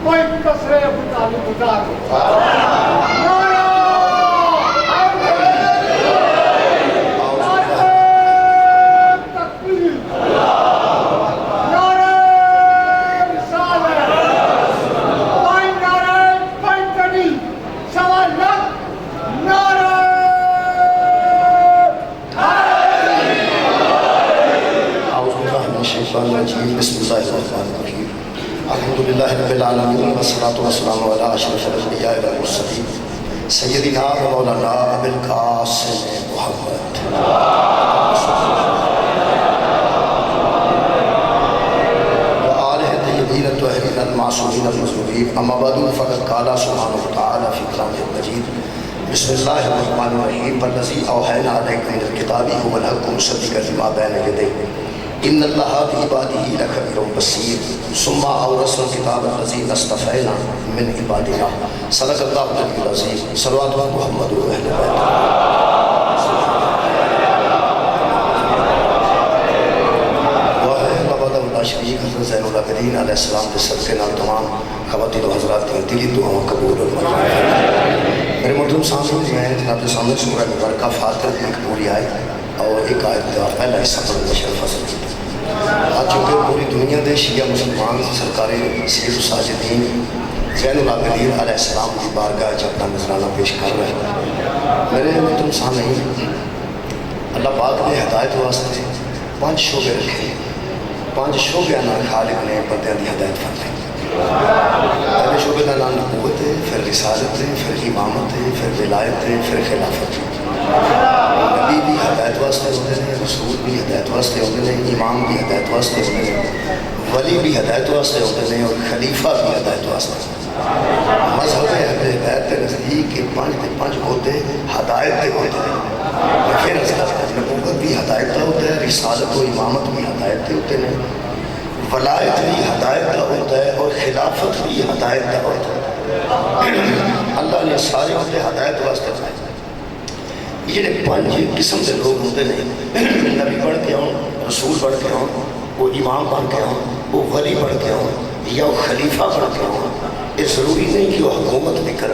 کوئی کسرے بتالی گزار بسم اللہ الرحمن الرحیم الحمدللہ رب العالمین والصلاة والسلام علی اشرف الانبیاء والمرسلین سیدنا و مولانا ابی القاسم محمد وآلہ طیبین الطاہرین المعصومین المظلومین اما بعد فقد قال سبحانہ وتعالی فی کلامہ المجید بسم اللہ الرحمن الرحیم والذی اوحینا الیک من الکتاب هو الحق مصدقا لما بین یدیہ ان اللہ بعبادہ لخبیر بصیر ثم اورثنا الکتاب الذی اصطفینا من عبادنا صدق اللہ العلی العظیم صلوات محمد و اہل بیت واہ بابا اللہ شریف حضرت زین العابدین علیہ السلام کے صدقے نال تمام خواتین و حضرات کی دلی دعاؤں قبول و منظور میرے محترم سامنے میں جناب کے سامنے سورہ مبارکہ فاتحہ ایک پوری آیت اور ایک آیت کا پہلا حصہ پڑھنے شرف حاصل کیا آج چونکہ پوری دنیا دے شیعہ مسلمان سرکار سید الساجدین زین العابدین علیہ السلام کی بارگاہ جب اپنا نذرانہ پیش کر رہے ہیں میرے محترم سامعین اللہ پاک نے ہدایت واسطے 5 شعبے رکھے 5 شعبے خالق نے بندیاں دی ہدایت فرمائی پہلے شعبے کا نام نبوت ہے پھر رسالت ہے پھر امامت ہے پھر ولایت ہے پھر خلافت ہے نبی بھی ہدایت واسطے ہوتے ہیں رسول بھی ہدایت واسطے ہوتے ہیں امام بھی ہدایت واسطے ہوتے ہیں ولی بھی ہدایت واسطے ہوتے ہیں اور خلیفہ بھی ہدایت واسطے مذہب اہل بیت کے نزدیک کہ 5 ہوتے ہدایت کے ہوتے ہیں پھر نبوت بھی ہدایت کا ہوتا ہے رسالت و امامت بھی ہدایت کے ہوتے ہیں ولایت بھی ہدایت کا ہوتا ہے اور خلافت بھی ہدایت کا ہوتا ہے اللہ نے سارے ہوتے ہدایت واسطے بنائے یہ 5 قسم کے لوگ ہوتے ہیں نبی بڑھ کے ہوں رسول بڑھ کے ہوں وہ امام بن کے ہوں وہ ولی بڑھ کے ہوں یا وہ خلیفہ بڑھ کے ہوں یہ ضروری نہیں کہ وہ حکومت بھی کر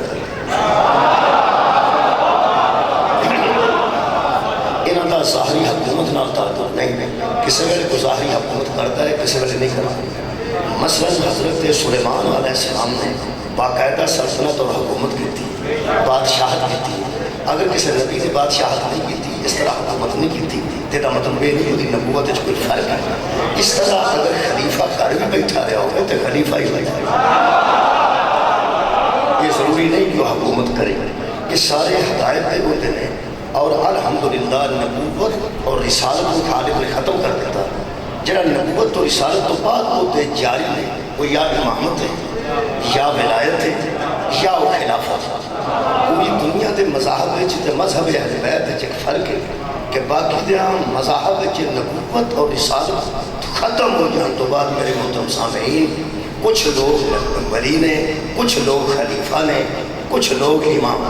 انہوں کا ظاہری حکومت نہ تعلق نہیں کسی ویلے کو ظاہری حکومت کرتا ہے کسی ویلے نہیں کرتا مثلا حضرت سلیمان علیہ السلام نے باقاعدہ سلطنت اور حکومت کی تھی بادشاہت کی تھی اگر کسی نبی نے بادشاہت نہیں کی تھی اس طرح حکومت نہیں کی تھی تیرا مطلب یہ نہیں ہوتی نبوت ہے کوئی فرق ہے اس طرح اگر خلیفہ گھر بھی بیٹھا رہا ہوگا تو خلیفہ ہی بیٹھا یہ ضروری نہیں کہ وہ حکومت کرے یہ سارے ہدایت پہ ہوتے ہیں اور الحمدللہ نبوت اور رسالت کو خالق نے ختم کر دیتا جڑا نبوت اور رسالت تو بعد ہوتے جاری ہے وہ یا امامت ہے یا ولایت ہے یا وہ خلافت ہے پوری دنیا دے مذہب اہل بیت ایک فرق ہے کہ باقی دے مذاہب نبوت اور رسالت ختم ہو جان تو بعد میرے محترم سامعین کچھ لوگ ولی نے کچھ لوگ خلیفہ نے کچھ لوگ امام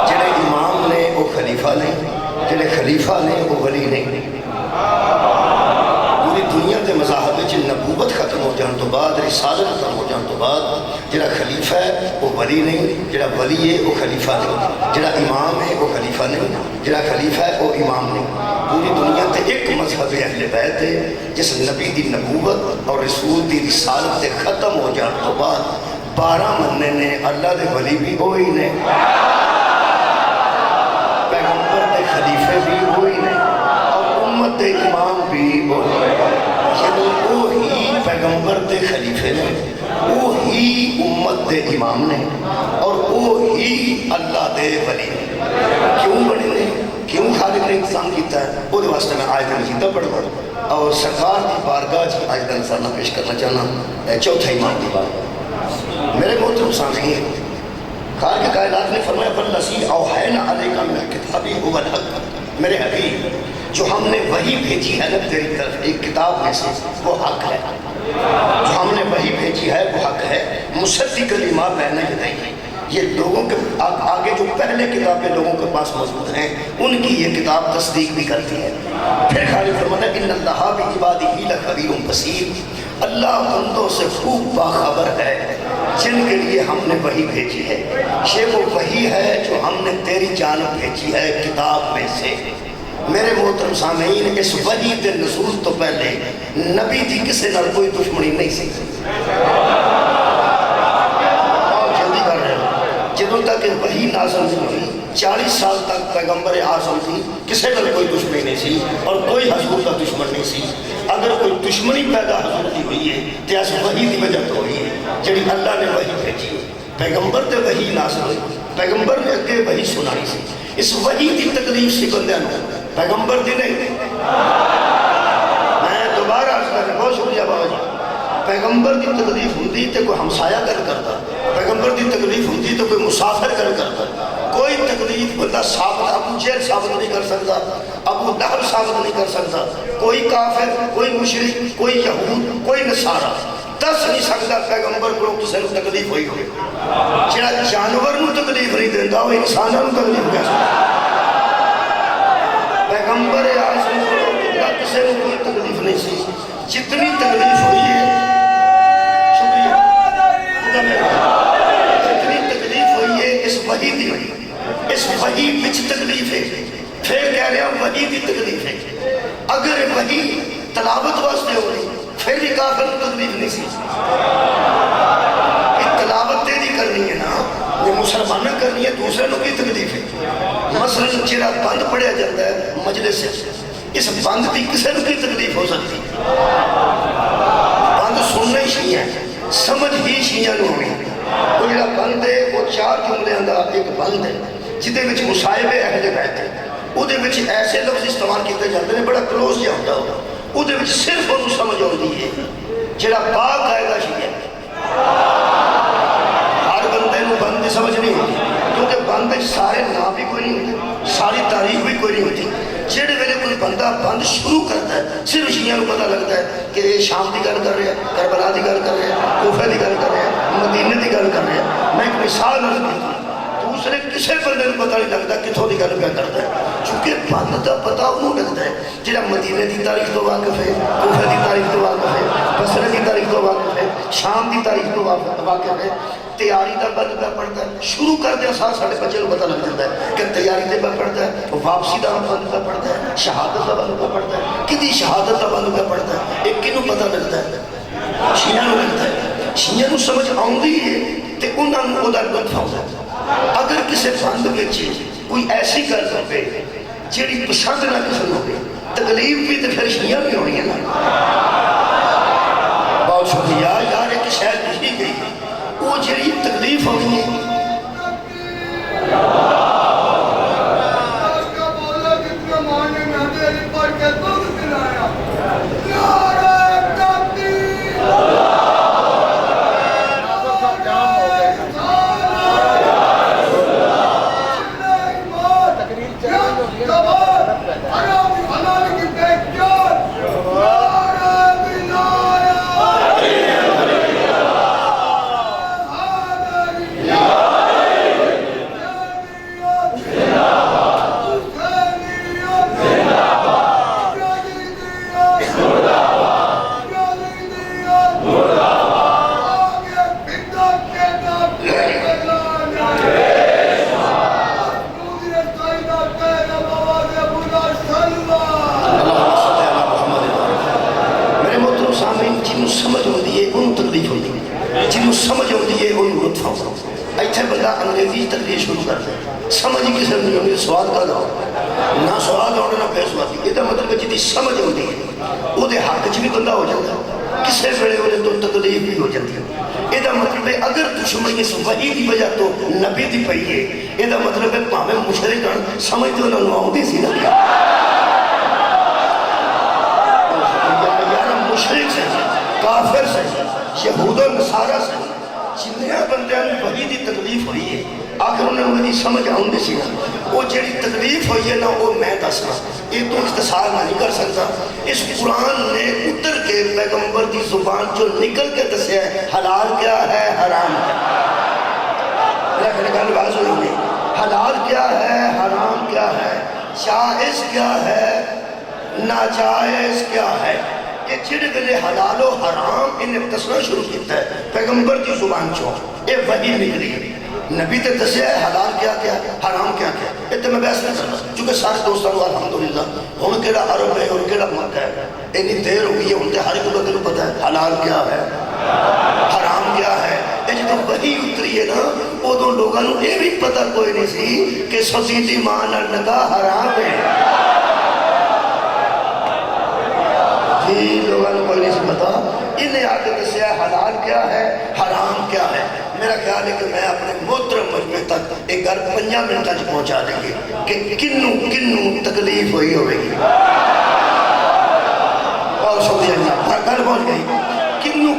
جڑے امام نے وہ خلیفہ نے جڑے خلیفہ نے وہ ولی نے پوری دنیا کے مذاہب نبوت ختم ہو جان تو بعد رسالت ختم ہو جان تو بعد جڑا خلیفہ ہے وہ ولی نہیں جڑا ولی ہے وہ خلیفہ نہیں جڑا امام ہے وہ خلیفہ نہیں جڑا خلیفہ ہے وہ امام نہیں پوری دنیا تے ایک مذہب اہل بیت ہے جس نبی دی نبوت اور رسول دی رسالت تے ختم ہو جان تو بعد 12 مننے نے اللہ دے ولی بھی ہوئی نے پیغمبر دے خلیفے بھی ہوئی نے اور امت دے امام بھی ہوئی یعنی وہی پیغمبر دے خلیفے نے وہی امت دے امام نے اور وہی اللہ دے ولی نے کیوں بڑے نے کیوں خالق نے انتظام کیتا ہے وہ واسطے میں آیت مجیدہ پڑھ اور سرکار کی بارگاہ کی آیت نذرانہ پیش کرنا چاہنا چوتھا امام کی بارگاہ میرے محترم سامعین خالق کائنات نے فرمایا فالذی اوحینا الیک من الکتاب هو الحق میرے حبیب جو ہم نے وہی بھیجی ہے نا تیری طرف ایک کتاب میں سے وہ حق ہے جو ہم نے وہی بھیجی ہے وہ حق ہے مصدق لما بین یدیہ یہ لوگوں کے آگے جو پہلے کتابیں لوگوں کے پاس موجود ہیں ان کی یہ کتاب تصدیق بھی کرتی ہے پھر خالق فرماتا ہے ان اللہ بعبادہ لخبیر بصیر اللہ بندوں سے خوب باخبر ہے جن کے لیے ہم نے وحی بھیجی ہے. یہ وہ وحی ہے جو ہم نے تیری جانب بھیجی ہے کتاب میں سے. میرے محترم سامعین، اس وحی کے نزول تو پہلے نبی دی کسی نال کوئی دشمنی نہیں سی. جلدی کر رہے ہو. جدوں تک وحی نازل نہیں ہوئی 40 سال تک پیغمبر اعظم تھی کسی نال کوئی دشمنی نہیں سی اور کوئی حضور کا دشمن نہیں سی. اگر کوئی دشمنی پیدا حضور کی ہوئی ہے تو اس وحی کی وجہ تو ہوئی ہے جڑی اللہ نے وحی بھیجی. پیغمبر تے وحی نازل ہوئی، پیغمبر نے اگے وحی سنائی سی. اس وحی کی تکلیف سی بندیاں نوں، پیغمبر دی نہیں. میں دوبارہ عرض کر رہا، بہت شکریہ بابا جی. پیغمبر دی تکلیف ہوندی تے کوئی ہمسایہ گل کرتا، پیغمبر دی تکلیف ہوندی تو کوئی مسافر گل کرتا. کوئی تکلیف بندہ ثابت ابو جہل ثابت نہیں کر سکتا، ابو لہب ثابت نہیں کر سکتا، کوئی کافر، کوئی مشرک، کوئی یہود، کوئی نصارہ دس نہیں سکتا پیغمبر کو کسی کو تکلیف ہوئی ہوئی. جڑا جانور نو تکلیف نہیں دیتا وہ انسانوں نو تکلیف کیسے؟ پیغمبر اعظم کو کسی کو کوئی تکلیف نہیں سی. جتنی تکلیف ہوئی ہے، شکریہ، جتنی تکلیف ہوئی ہے اس وحی دی ہوئی. اس وحی وچ تکلیف ہے. پھر کہہ رہے ہیں وحی دی تکلیف ہے. اگر وحی تلاوت واسطے ہو رہی پھر بھی کافر کو تکلیف نہیں سی. تلاوت تیری کرنی ہے نا، یہ مسلمانہ کرنی ہے، دوسرے لوگ کی تکلیف ہے. مثلا چرا بند پڑھیا جاتا ہے مجلس سے، اس بند کی کسی لوگ کی تکلیف ہو سکتی. بند سننا ہی شیعہ ہے، سمجھ ہی شیعہ نہیں ہونی. وہ جڑا بند ہے وہ 4 جملے اندر ایک بند ہے جدے وچ مصاحبے اہل بیت ہے. وہ ایسے لفظ استعمال کیتے جاتے ہیں بڑا کلوز جہاں ہوتا ہوگا. وہ صرف انہوں سمجھ آتی ہے جڑا پاک آئے گا شیعہ. ہر بندے نو بند کی سمجھ نہیں ہوتی کیونکہ بند سارے نام بھی کوئی نہیں ہوتے، ساری تاریخ بھی کوئی نہیں ہوتی. جہے ویلے کوئی بندہ بند شروع کرتا ہے صرف شیعہ کو پتہ لگتا ہے کہ یہ شام کی گل کر رہے ہیں، کربلا کی گل کر رہے ہیں، کوفہ کی گل کر رہے ہیں، مدینے کی گل کر رہے ہیں. میں ایک مثال عرض کرتا ہوں، دوسرے کسی بندے کو پتہ نہیں لگتا کتوں کی گل پہ کرتا ہے. چونکہ بند کا پتہ انہوں لگتا ہے جہاں مدینے کی تاریخ تو واقف ہے، کوفہ کی تاریخ تو واقف ہے، بصرہ کی تاریخ تو واقف ہے، شام کی تاریخ تو واقف ہے. تیاری کا بند پہ پڑھتا ہے، شروع کر دیا ساتھ ساڑھے بچے کو پتہ لگ جاتا ہے کہ تیاری دے پہ پڑھتا ہے، واپسی کا بند پہ پڑھتا ہے، شہادت کا بند پہ پڑھتا ہے. کدی شہادت کا بند پہ پڑھتا ہے، ایک کنوں پتہ لگتا ہے؟ شیعہ نو لگتا ہے. شیعہ نو سمجھ آؤندی ہے تے انہاں نو او دا لطف آؤندا ہے. اگر کسی بند وچ کوئی ایسی گل ہوے جیڑی پسند نہ کسی ہوے تکلیف بھی تے پھر شیعہ بھی ہونی ہے نا. بہت شکریہ یار، ایک شاید لکھی گئی وہ جیڑی تکلیف ہونی ہے. سمجھ ہوتی ہے انہوں لطف آؤں. ایتھے بندہ انگریزی تقریر شروع کرتے ہیں، سمجھ ہی کسی نہیں ہوتی، سواد کا لاؤ نہ سواد ہونے نہ بے سوادی. یہ مطلب جی سمجھ ہوتی ہے وہ حق چ بھی بندہ ہو جاتا ہے، کسی ویلے ویلے تو تکلیف بھی ہو جاتی ہے. یہ مطلب ہے اگر دشمنی اس وحی کی وجہ تو نبی دی پئی ہے، یہ مطلب ہے پاویں مشرک ہن سمجھ تو انہوں آؤندی سی نا. یار مشرک سے کافر سے یہود و نصارہ سے جنہیں بندیاں وحی دی تکلیف ہوئی ہے آخر انہوں نے سمجھ آؤں سی نا. وہ جڑی تکلیف ہوئی ہے نا وہ میں دسنا یہ تو اختصار نہیں کر سکتا. اس قرآن نے اتر کے پیغمبر دی زبان جو نکل کے دسیا ہے حلال کیا ہے حرام کیا ہے. حلال کیا ہے حرام کیا ہے، جائز کیا ہے ناجائز کیا ہے. کہ جڑے ویلے حلال و حرام انہیں دسنا شروع کیتا ہے پیغمبر کی زبان چوں، یہ وحی نکلی نبی تے دسیا ہے حلال کیا کیا حرام کیا کیا. یہ تو میں بحث نہیں کرنا چونکہ سارے دوستوں کو الحمدللہ ہن کیڑا عرب ہے اور کیڑا مکہ ہے اتنی دیر ہو گئی ہے ہن تے ہر ایک بندے کو پتہ ہے حلال کیا ہے حرام کیا ہے. یہ جب وحی اتری ہے نا ادوں لوگوں کو یہ بھی پتہ کوئی نہیں سی کہ سوسائٹی ماں نال نکاح حرام ہے. جی لوگوں کو کوئی نہیں سی پتا انہیں آ کے دسیا حلال کیا ہے حرام کیا ہے. میرا خیال ہے کہ میں اپنے محترم مجمع تک ایک گھر 5 منٹوں سے پہنچا دیں گے کہ کنوں تکلیف ہوئی ہوئے گی اور سمجھے نا گھر پہنچ گئی کنوں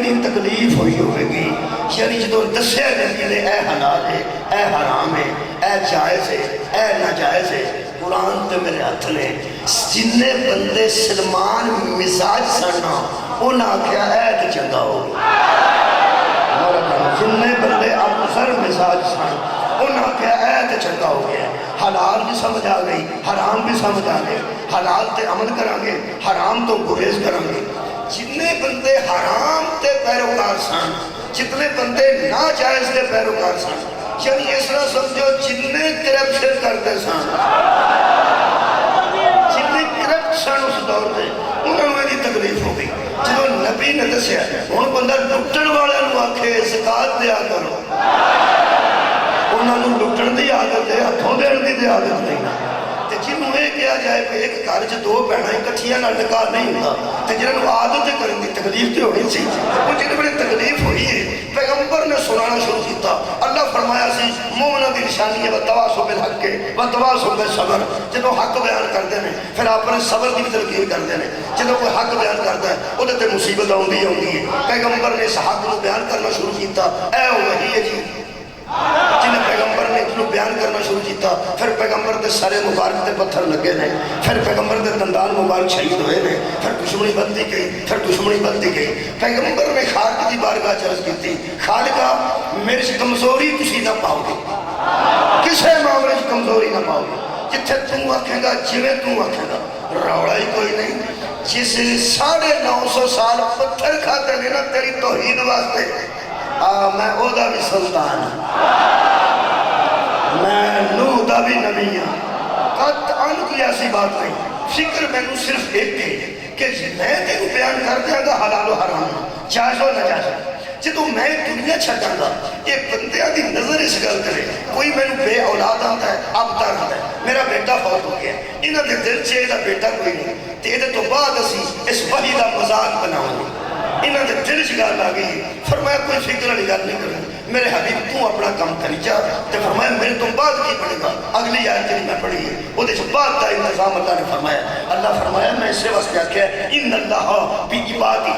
یہ تکلیف ہوئی ہوئے گی. یعنی جدو دسیا نبی نے اے حلال ہے اے حرام ہے اے جائز ہے اے ناجائز ہے قرآن تے میرے ہاتھ نے جننے بندے سلمان مزاج سننا انہاں آکھیا اے تے چنگا ہو جننے بندے افسر مزاج سن انہاں آکھیا اے تے چنگا ہو گیا. حلال بھی سمجھ آ گئی حرام بھی سمجھ آ گئی حلال تے عمل کریں گے حرام تو گریز کریں گے. جتنے بندے حرام تے پیروکار سن جتنے بندے ناجائز تے پیروکار سن یعنی اس طرح سمجھو جتنے کرپشن کرتے سن جتنے کرپٹ سن اس دور میں انہوں نے تکلیف ہو گئی. جب نبی نے دسیا ہوں بندہ لٹن والے آکھے زکات دیا کرو انہوں نے لٹن دی عادت ہے ہتھوں دین دی عادت نہیں. جنہوں یہ کیا جائے کہ ایک گھر چ 2 بہنیں کٹھیاں نال نکاح نہیں ہوتا جنہوں عادت کرن دی تکلیف تو ہونی سی وہ جنہیں بڑی تکلیف ہوئی ہے پیغمبر نے سنانا شروع کیتا. اللہ فرمایا سی مومنوں دی نشانی ہے وتواصوا بالحق وتواصوا بالصبر. جدوں حق بیان کرتے ہیں پھر اپنے صبر کی بھی تلقین کرتے ہیں. جدوں کوئی حق بیان کرتا ہے وہ تے مصیبت آتی ہے پیغمبر نے اس حق کو بیان کرنا شروع کیتا. اے وہی ہے جی جنہیں پیغمبر نے اتنو بیان کرنا شروع کیتا. پھر پیغمبر دے سارے مبارک دے پتھر لگے نے پھر پیغمبر دے دندان مبارک شہید ہوئے نے پھر دشمنی بدتی گئی. پیغمبر نے خالق دی بارگاہ چرز کی تھی خالقہ میرے سے کمزوری تسی نہ پاؤ گے کسے معاملے سے کمزوری نہ پاؤ گے جتھے تم آکھیں گا جویں تم آکھیں گا روڑا ہی کوئی نہیں. جس 950 سال پتھر کھاتے ہیں نا تیری توحید واسطے میں او دا بھی سلطان میں نوح دا بھی نبی ہوں قطعاً کوئی ایسی بات نہیں. فکر میں نے صرف ایک ہے کہ میں تیرے بیان کر دیا گا حلال و حرام جائز و ناجائز جدو میں دنیا چھٹا گا یہ بندیاں دی نظر اس گل کرے کوئی میں نے بے اولاد آتا ہے ابتر آتا ہے میرا بیٹا فوت ہو گیا انہاں دے دل چاہے دا بیٹا کوئی نہیں تیرے تو بعد اسی اس وحی دا مذاق بناؤں گے انہاں دے دل چ گل آ گئی. فرمایا کوئی فکر والی گل نہیں کرنا میرے حبیب تو اپنا کام کری جا تے فرمایا میرے تو بعد کی پڑے گا. اگلی آیت جی میں پڑھی ہے وہ دے بعد کا انتظام اللہ نے فرمایا. اللہ فرمایا میں اسے واسطے کیا ان اللہ بعبادہ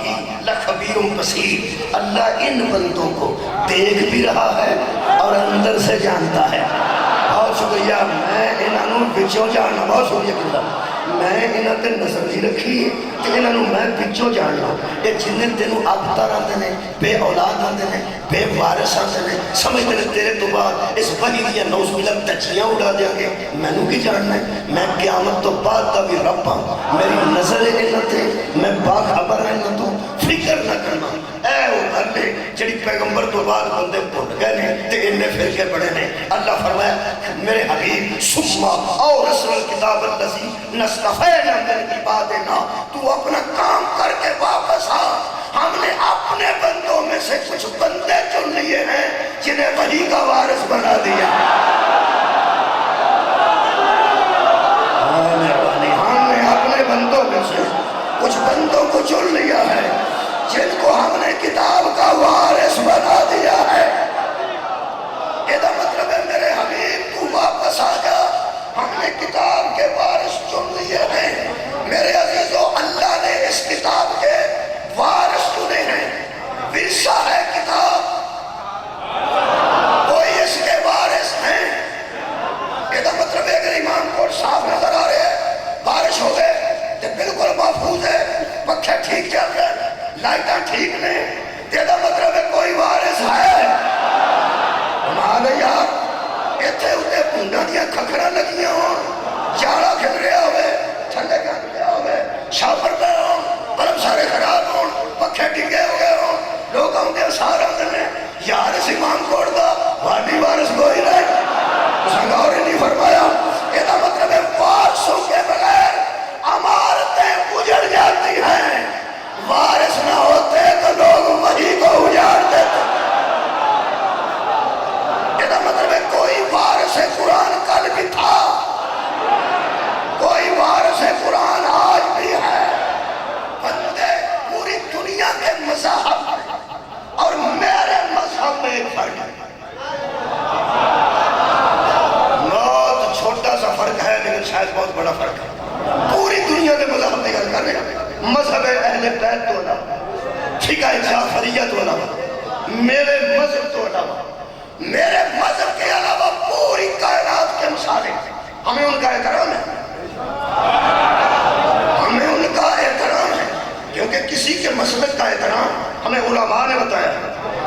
لخبیر بصیر. اللہ ان بندوں کو دیکھ بھی رہا ہے اور اندر سے جانتا ہے. بہت شکریہ میں انہوں بچوں جاننا بہت شکریہ کرتا میں انہوں تے نظر نہیں رکھی کہ انہوں میں بچوں جاننا یہ جنہیں تینوں ابتر آتے ہیں بے اولاد آتے ہیں بے وارث آتے ہیں سمجھتے ہیں تیرے تو بعد اس وحی دیا 9 ملک تچیاں اڑا دیا گے میں نو کی جاننا ہے میں قیامت تو بعد کا بھی رب ہوں میری نظر انہوں تے میں باخبر انہوں تو فکر نہ کرنا. اے وہ گھر لے جڑی پیغمبر تو بعد بندے بھول گئے نے تے انہیں فرقے پڑے نے. اللہ فرمایا میرے حبیب سما اور رسول الکتاب الذی نستفینا من عبادنا تو اپنا کام کر کے واپس آ. ہم نے اپنے بندوں میں سے کچھ بندے چن لیے ہیں جنہیں وحی کا وارث بنا دیا. ہم نے اپنے بندوں میں سے کچھ بندوں کو چن لیا ہے جن کو ہم نے کتاب کا وارث بنا دیا ہے. یہ مطلب ہے میرے حبیب تو واپس آ جا ہم نے کتاب کے وارث چن لیے ہیں. میرے عزیزو اللہ نے اس کتاب کے وارث چنے ہیں. ورثہ ہے کتاب کوئی اس کے وارث ہیں. یہ مطلب ہے اگر امام کو صاف نظر آ رہے ہیں بارش ہو گئے تو بالکل محفوظ ہے پکھے ٹھیک چل رہے ہیں لائٹاں ٹھیک نہیں یہ مطلب ہے کوئی وارث ہے. ہمارے یار اتنے اتنے پونڈا دیا کھکڑا لگیاں ہوں جاڑا کھل رہا ہوئے تھلے کھل رہا ہوئے شاپر پہ ہوں برم شاید بہت بڑا فرق ہے. پوری دنیا کے مذہب کی گل کر رہے ہیں. مذہب اہل بیت تو علاوہ, فقہ جعفریہ تو علاوہ, میرے مذہب تو علاوہ, میرے مذہب کے علاوہ پوری کائنات کے مصالح ہمیں ان کا احترام ہے. ہمیں ان کا احترام ہے, کیونکہ کسی کے مسلک کا احترام ہمیں علماء نے بتایا ہے,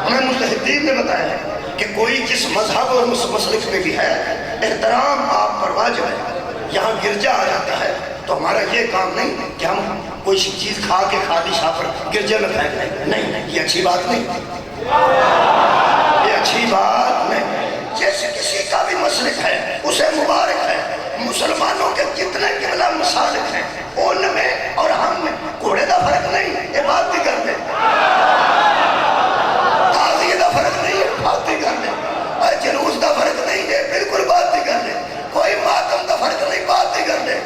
ہمیں مجتہدین نے بتایا ہے کہ کوئی جس مذہب اور مسلک پہ بھی ہے احترام آپ پر واجب ہے. یہاں گرجا آ جاتا ہے تو ہمارا یہ کام نہیں کہ ہم کوئی چیز کھا کے خالی شاہ پر گرجے میں پھینک دیں. نہیں, یہ اچھی بات نہیں, یہ اچھی بات نہیں. جیسے کسی کا بھی مسلک ہے اسے مبارک ہے. مسلمانوں کے کتنے قبلہ مسالک ہیں, ان میں اور ہم میں گھوڑے کا فرق نہیں, یہ بات بھی کر دیں. تازی کا فرق نہیں ہے, بات بھی کر دیں. جلوس کا فرق نہیں ہے, بالکل بات بھی کر دیں. کوئی ماتم کا فرق نہیں, بات بھی کر دیں.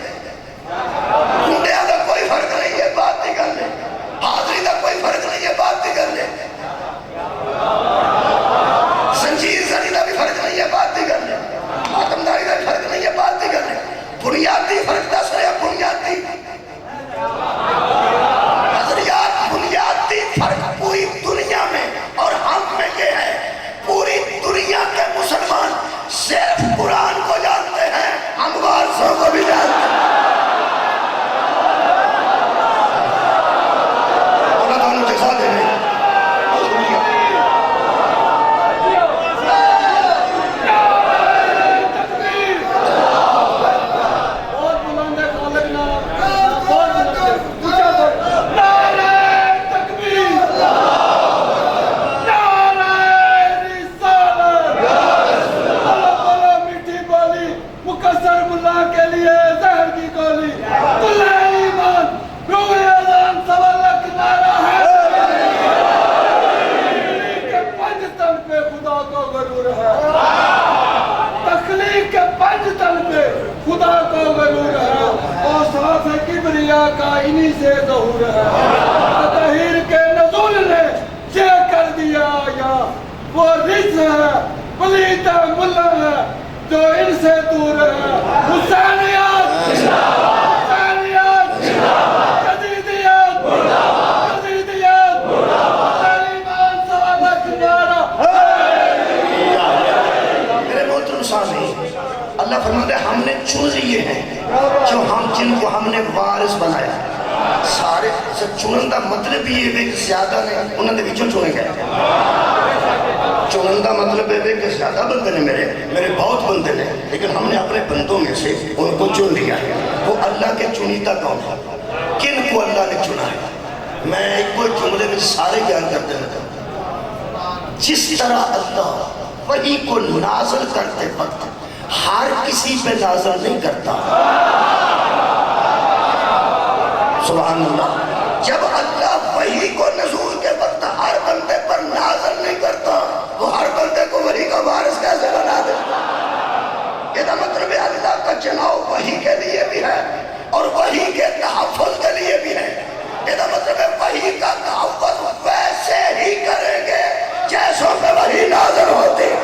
کنڈیا کا کوئی فرق نہیں ہے, بات بھی کر دیں. حاضری کا کوئی فرق نہیں ہے, بات بھی کر دیں. زنجیر زنی کا بھی فرق نہیں ہے, بات بھی کر دیں. ماتمداری کا بھی فرق نہیں ہے, بات بھی کر دیں. بنیادی فرق دس رہے ہیں, بنیادی حضریات, بنیادی فرق پوری دنیا میں اور ہم میں یہ ہے, پوری دنیا کے مسلمان صرف قرآن کو جانتے ہیں, ہم وارثوں کو بھی جانتے ہیں. اللہ تعالیٰ جزا دے رہے ہیں. خدا کو غرور ہے, اوصاف کبریا کا انہی سے ظہور ہے. تطہیر کے نزول نے یہ کر دیا یا وہ رجز ہے, پلیت ملا ہے جو ان سے دور ہے. حسینیت, حسینیت, جدیدیت, جدیدیت, ایمان سوالک نعرہ. میرے محترم سامعین, اللہ فرماتے ہیں ہم نے چن لیے ہیں جو ہم جن کو ہم نے وارث بنایا. سارے چنن کا مطلب یہ ہے کہ زیادہ نے انہوں نے بھی چنے گئے. چنن کا مطلب ہے کہ زیادہ بندے نے میرے بہت بندے نے, لیکن ہم نے اپنے بندوں میں سے ان کو چن لیا ہے. وہ اللہ کے چنیدہ کون ہے, کن کو اللہ نے چنا ہے. میں ایک کوئی جملے میں سارے بیان کرتے رہتا ہوں. جس طرح اللہ وحی کو نازل کرتے وقت ہر کسی پہ نازل نہیں کرتا, سبحان اللہ, جب اللہ وحی کو نزول کے وقت ہر بندے پر نازل نہیں کرتا, وہ ہر بندے کو وحی کا وارث کیسے بنا دے. یہ مطلب ہے اللہ کا چناؤ وحی کے لیے بھی ہے اور وحی کے تحفظ کے لیے بھی ہے. یہ مطلب ہے وحی کا تحفظ ویسے ہی کریں گے جیسوں پہ وحی نازل ہوتی.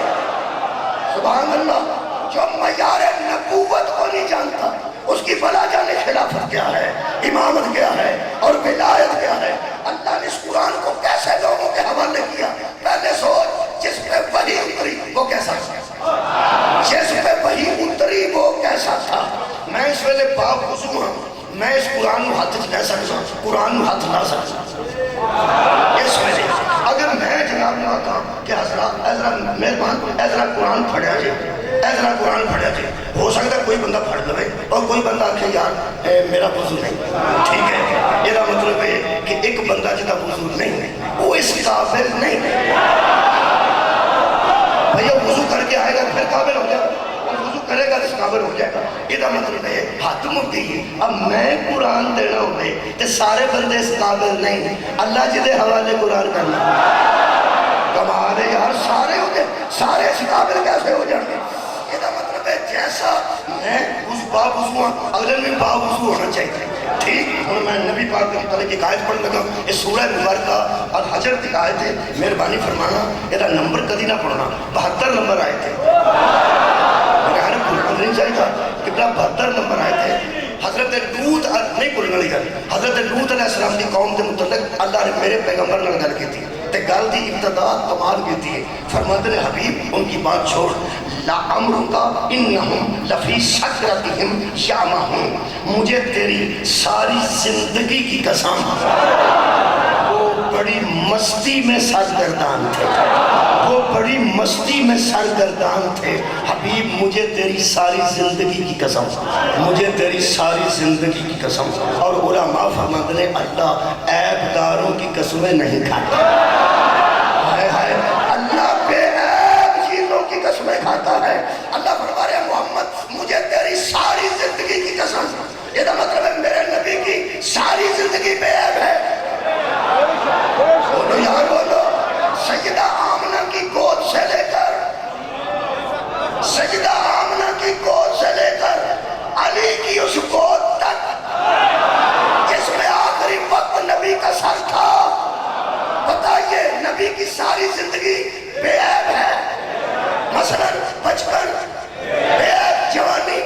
سبحان اللہ. جو معیار نبوت کو نہیں جانتا اس کی بلا جانے خلافت کیا ہے, امامت کیا ہے اور ولایت کیا ہے. اللہ نے اس قرآن کو کیسے لوگوں کے حوالے کیا. پہلے سوچ, جس پہ وحی اتری وہ کیسا تھا, جس پہ وحی اتری وہ کیسا تھا. میں اس ویلے پاک وضو ہوں, میں اس قرآن نو ہاتھ لے سکتا, قرآن نو ہاتھ لا سکتا. اس ویلے اگر میں جناب نے کہا کہ حضرات ایذرا مہربان ایذرا قرآن پڑھیا جی, ایذرا قرآن پڑھیا جی, ہو سکتا ہے کوئی بندہ پڑھ لے اور کوئی بندہ آکھے یار میرا وضو نہیں. ٹھیک ہے, یہ مطلب ہے کہ ایک بندہ جتا وضو نہیں ہے وہ اس قابل نہیں ہے. بھئیو وضو کر کے آئے گا پھر قابل ہو جائے گا, وضو کرے گا اس قابل ہو جائے گا. یہ مطلب ہے ہاتھ مٹی گی. اب میں قرآن دینا ہوئے تو سارے بندے اس قابل نہیں, اللہ جدے حوالے قرآن کرنا. کمال ہے یار, سارے ہوتے سارے اس قابل کیسے ہو جائیں گے. یہ مطلب ہے جیسا میں اس باب وضو ہوں اگلے میں باب وضو ہونا چاہیے. ٹھیک, اور میں نبی پاک کے متعلق ایک آیت پڑھنے لگا, یہ سورہ مبارکہ الحجر کی آیت ہے. مہربانی فرمانا یہ نمبر کدی نہ پڑھنا, 72 نمبر آئے تھے. میرے ہر نہیں چاہیے تھا کہ 72 نمبر آئے حضرت لوط علیہ السلام کی قوم کے متعلق اللہ نے میرے پیغمبر نے گل کی تھی تے گل دی ابتدا کمال کی تھی فرماتے ہیں حبیب ان کی بات چھوڑ لعمرک انہم لفی سکرتہم یعمہون مجھے تیری ساری زندگی کی قسم وہ بڑی مستی میں سرگردان تھے وہ بڑی مستی میں سرگردان تھے حبیب مجھے تیری ساری زندگی کی قسم مجھے تیری ساری زندگی کی قسم اور علماء فرماتے ہیں اللہ عیب داروں کی قسمیں نہیں کھاتا اللہ بے عیب چیزوں کی قسمیں کھاتا ہے اللہ فرما رہے ہیں محمد مجھے تیری ساری زندگی کی قسم یہ تو مطلب ہے میرے نبی کی ساری زندگی بے عیب ہے بولو یہاں بولو سیدہ آمنہ کی گود سے لے کر سیدہ آمنہ کی گود سے لے کر علی کی اس گود تک جس میں آخری وقت نبی کا سر تھا بتائیے نبی کی ساری زندگی بے عیب ہے مثلا بچپن بے عیب جوانی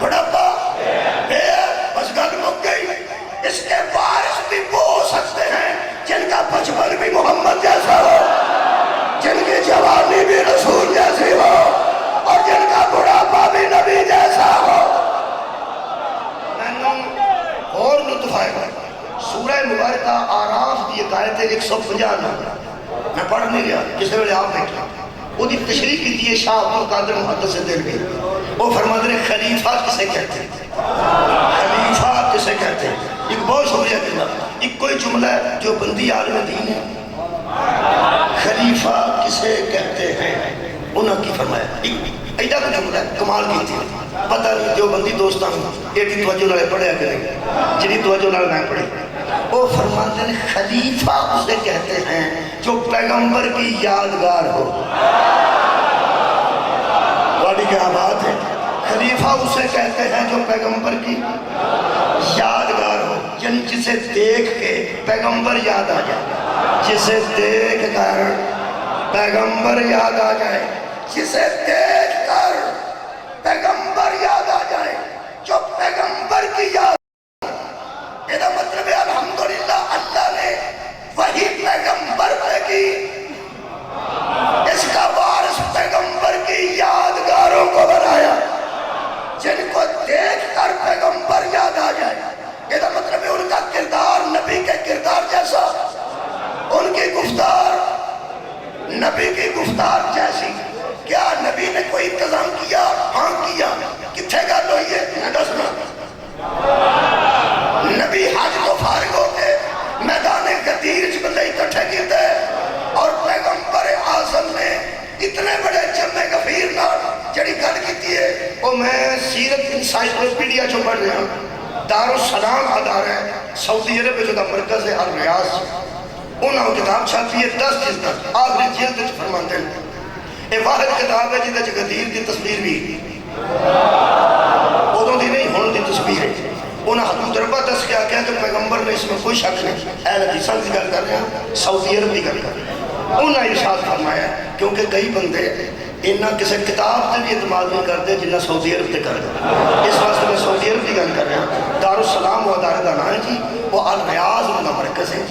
بڑھاپا بے عیب بس گل مک گئی اس کے وارث بھی وہ ہو سکتے ہیں جن کا بچپن بھی محمد جیسا ہو جن کی جوانی بھی رسول جیسی ہو اور جن کا بڑھاپا بھی نبی جیسا ہو اور لطف آئے گا سورہ مبارکہ آراف کی ایک آیت ہے 150 میں پڑھ نہیں رہا کسی ویلے آپ دیکھیں وہ دی تشریح کی دیئے شاہ عبدالقادر محدث دہلوی وہ فرماتے ہیں خلیفہ کسے کہتے ہیں خلیفہ کسے کہتے ہیں ایک بہت شکریہ دینا ایک کوئی جملہ ہے جو بندی عالم دین ہے خلیفہ کسے کہتے ہیں انہوں کی فرمایا ایڈا کا جملہ ہے کمال کی تھی پتہ نہیں جو بندی دوستان ایڈی توجہ نالے پڑھے کہ نہیں جنہی توجہ نالے نہیں پڑھے وہ فرماتے ہیں خلیفہ اسے کہتے ہیں جو پیغمبر کی یادگار ہو والی کیا بات ہے خلیفہ اسے کہتے ہیں جو پیغمبر کی یادگار ہو یعنی جسے دیکھ کے پیغمبر یاد آ جائے جسے دیکھ کر پیغمبر یاد آ جائے جسے دیکھ کر پیغمبر یاد آ جائے جو پیغمبر کی یاد یہ مطلب ہے الحمدللہ اللہ نے وہی پیغمبر پہ کی اس کا وارث پیغمبر کی یادگاروں کو بنایا جن کو دیکھ کر پیغمبر یاد آ جائے یہ مطلب ہے ان کا کردار نبی کے کردار جیسا ان کی گفتار نبی کی گفتار جیسی کیا نبی نے کوئی انتظام کیا ہاں کیا کتھے گل ہوئی ہے میں دسنا نبی حج تو فارغ ہو کے میدان غدیر چ بندے اکٹھے کیتے اور پیغمبر اعظم نے اتنے بڑے جمع غفیر نال جڑی گل کیتی ہے وہ میں سیرت انسائکلوپیڈیا چوں پڑھ رہا دارالسلام ادارہ ہے سعودی عرب میں جو مرکز ہے الریاض انہوں کتاب چھاپی ہے 10 جلد آخری جلد وچ فرماتے ہیں یہ واحد کتاب ہے جہاں غدیر کی تصویر بھی ادوں دی نہیں ہن دی تصویر ہے انہاں حدود ربا دس کے آکھیا کہ پیغمبر نے اس میں کوئی شک نہیں اہل حدیثاں کی گل کر رہے ہیں سعودی عرب کی گل کر رہے ہیں انہاں ارشاد فرمایا کیونکہ کئی بندے انہاں کسی کتاب سے بھی اعتماد نہیں کرتے جنہاں سعودی عرب سے کر دیں اس واسطے میں سعودی عرب کی گل کر رہا ہوں دارالسلام وہ ادارے کا نام ہے جی وہ الریاض ان کا مرکز ہے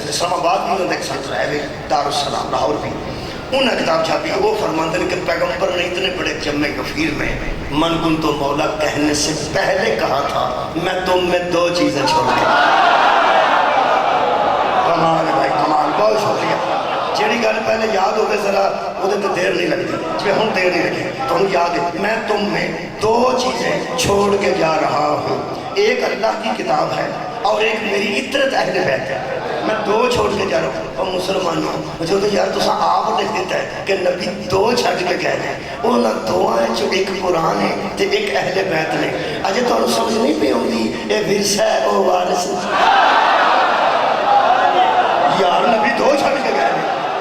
اسلام آباد بھی انہوں نے ایک ساتھ رہے ہوئے دارالسلام لاہور بھی انہوں نے کتاب چھاپی ہے وہ فرماتے ہیں کہ پیغمبر نے اتنے بڑے جمع غفیر میں من کن تو مولا کہنے سے پہلے کہا تھا میں تم میں 2 چیزیں چھوڑ کے کمال ہے بھائی کمال بہت شکریہ جیڑی گل پہلے یاد ہوگے ذرا وہ تو دیر نہیں لگتی جب ہم دیر نہیں لگی تو ہم یاد ہے میں تم میں 2 چیزیں چھوڑ کے جا رہا ہوں ایک اللہ کی کتاب ہے اور ایک میری اطرت اہل بیت ہے میں 2 چھوڑ کے جا رہا ہوں اور مسلمانوں مجھے تو یار تو آپ لکھ دیتا ہے کہ نبی 2 چھڑ کے کہہ رہے ہیں وہ نہ 2 ہیں جو ایک قرآن ہے تو ایک اہل بیت نے اجے تو سمجھ نہیں پہ ہوتی یہ ورثہ ہے وہ وارث یار نبی 2 چھڑ کے گئے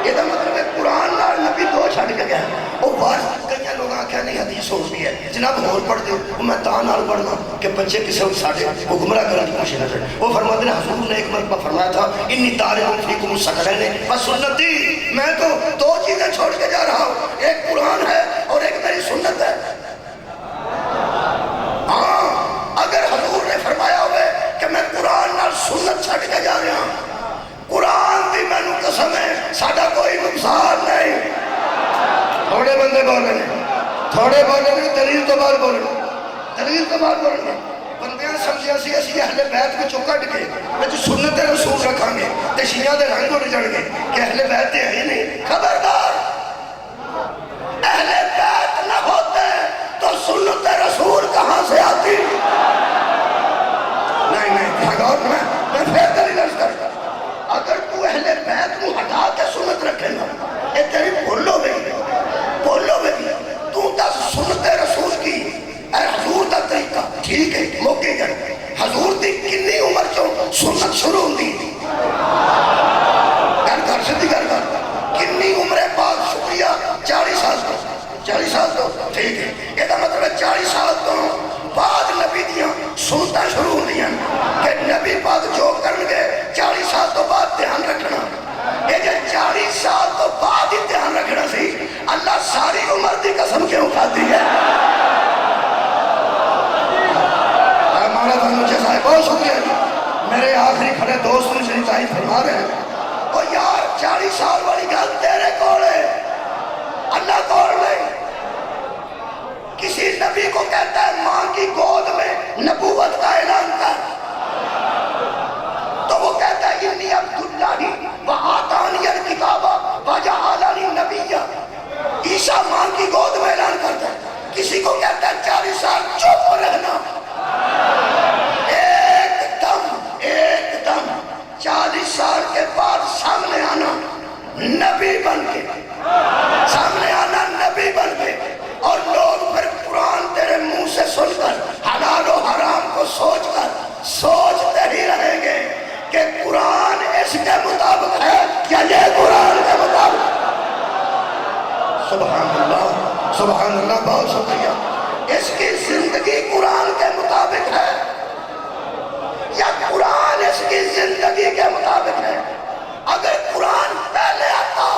یہ تو مطلب ہے قرآن نال نبی 2 چھڑ کے گئے وہ وارث کئی لوگ آکھیا نہیں حدیث ہوتی ہے جناب اور پڑھ دے وہ میں تاں نال پڑھنا کہ بچے کسی وقت ساڑھے وہ گمراہ کرنے کی کوشش نہ کرے وہ فرماتے ہیں حضور نے ایک مرتبہ فرمایا تھا انی تارکم فیکم الثقلین فسنتی میں تو 2 چیزیں چھوڑ کے جا رہا ہوں ایک قرآن ہے اور ایک میری سنت ہے ہاں اگر حضور نے فرمایا ہوئے کہ میں قرآن نال بولے تھوڑے بولے دلیل تو بعد بولے دلیل تو بعد بولے بندیاں سمجھیا سی اسی اہل بیت کو چکٹ کے وچ سنت رسول رکھاں گے تے شیعہ دے رنگ اڑ جان گے کہ اہل بیت ہے ہی نہیں. خبردار اہل بیت نہ ہوتے تو سنت رسول کہاں سے آتی؟ نہیں میں پھر دلیل عرض کرتا اگر تو اہل بیت کو ہٹا کے سنت رکھے نا یہ تیری بھولو گئی تو دس سنت رسول کی اے حضور دا طریقہ ٹھیک ہے موقع گئے حضور دی کنی عمر چوں سنت شروع ہوندی گھر سے دی گھر کنی عمرے بعد شکریہ 40 سال تو ٹھیک ہے یہ دا مطلب 40 سال تو بعد نبی دیاں سنتاں شروع ہوندیاں کہ نبی پاک جو کرنگے 40 سال تو بعد دھیان رکھنا یہ جو 40 سال تو بعد ہی دھیان رکھنا سی اللہ ساری عمر دی قسم کیوں کھاتی ہے؟ مانا بھانو جیسا ہے بہت شکریہ جی میرے آخری کھڑے دوست نے شریف تائید فرما رہے ہیں اور یار 40 سال والی گل تیرے کوڑے اللہ کوڑ لے کسی نبی کو کہتا ہے ماں کی گود میں نبوت کا اعلان کر تو وہ کہتا ہے انی عبداللہ وآتانی الکتاب وجعلنی نبیّا. عیسیٰ ماں کی گود میں اعلان کرتا ہے کسی کو کہتا ہے 40 سال چپ رہنا ایک دم 40 سال کے بعد سامنے آنا نبی بن کے اور لوگ پھر قرآن تیرے منہ سے سن کر حلال و حرام کو سوچتے ہی رہیں گے کہ قرآن اس کے مطابق ہے یا یہ قرآن کے مطابق. سبحان اللہ بہت شکریہ. اس کی زندگی قرآن کے مطابق ہے یا قرآن اس کی زندگی کے مطابق ہے؟ اگر قرآن پہلے آتا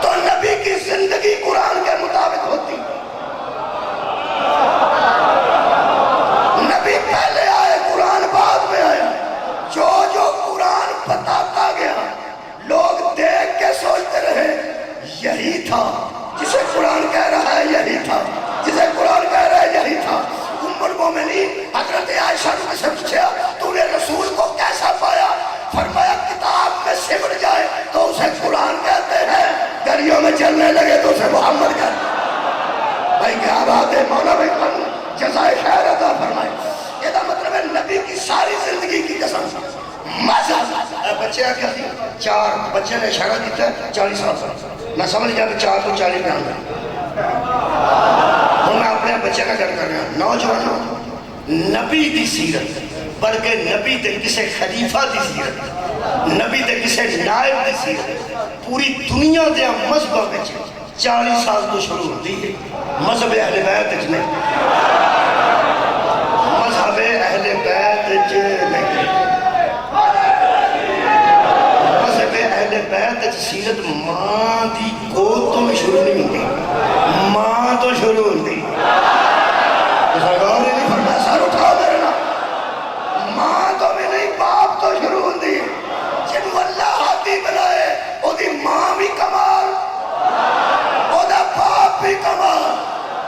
تو نبی کی زندگی قرآن کے مطابق ہوتی. نبی پہلے آئے قرآن بعد میں آیا. جو قرآن بتاتا گیا لوگ دیکھ کے سوچتے رہے یہی تھا جسے قرآن کہہ رہا ہے یہی تھا جسے قرآن کہہ رہا ہے یہی تھا. ام المومنین حضرت عائشہ سے پوچھا تو نے رسول کو کیسا پایا؟ فرمایا کتاب میں سمٹ جائے تو اسے قرآن کہتے ہیں دریا میں چلنے لگے تو اسے محمد کہتے ہیں. بھائی کیا بات ہے مولا بھائی خان جزائے خیر عطا فرمائے. یہ دا مطلب ہے نبی کی ساری زندگی کی قسم مزہ بچے کیا تھی 4 بچے نے اشارہ دیتا ہے 40 سال میں سمجھ گیا کہ 4 تو 40 میں آنا ہوں. میں اپنے بچے کا گھر کر رہا ہوں نوجوانوں نبی دی سیرت بلکہ نبی دے کسے خلیفہ دی سیرت نبی دے کسے نائب دی سیرت پوری دنیا دے مذہب میں 40 سال تو شروع ہوتی ہے. مذہب اہل بیت نہیں مذہب اہل بیت نہیں مذہب اہل بیت سیرت ماں دی گود تو میں شروع نہیں ہوتی ماں تو شروع ہوتی. غور نہیں فرمایا سر اٹھا میرے نا ماں تو بھی نہیں باپ تو شروع ہوتی. جنہوں اللہ ہاتھی بنائے وہ دی ماں بھی کمال وہ دا باپ بھی کمال.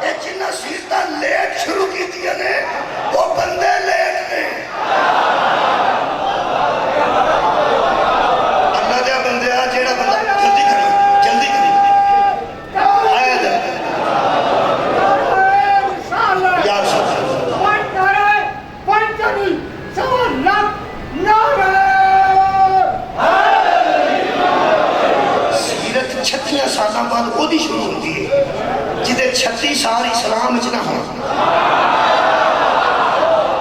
یہ جنہ سیرتہ لیٹ شروع کی دیا نے وہ بندے لیٹ نے. اللہ دیا بندے آ جیڑا بندہ جلدی کری آیا جا یا سب سیرت 36 سالہ بعد وہ دی شروع ہوتی ہے جدے 36 سال اسلام اچھنا ہوں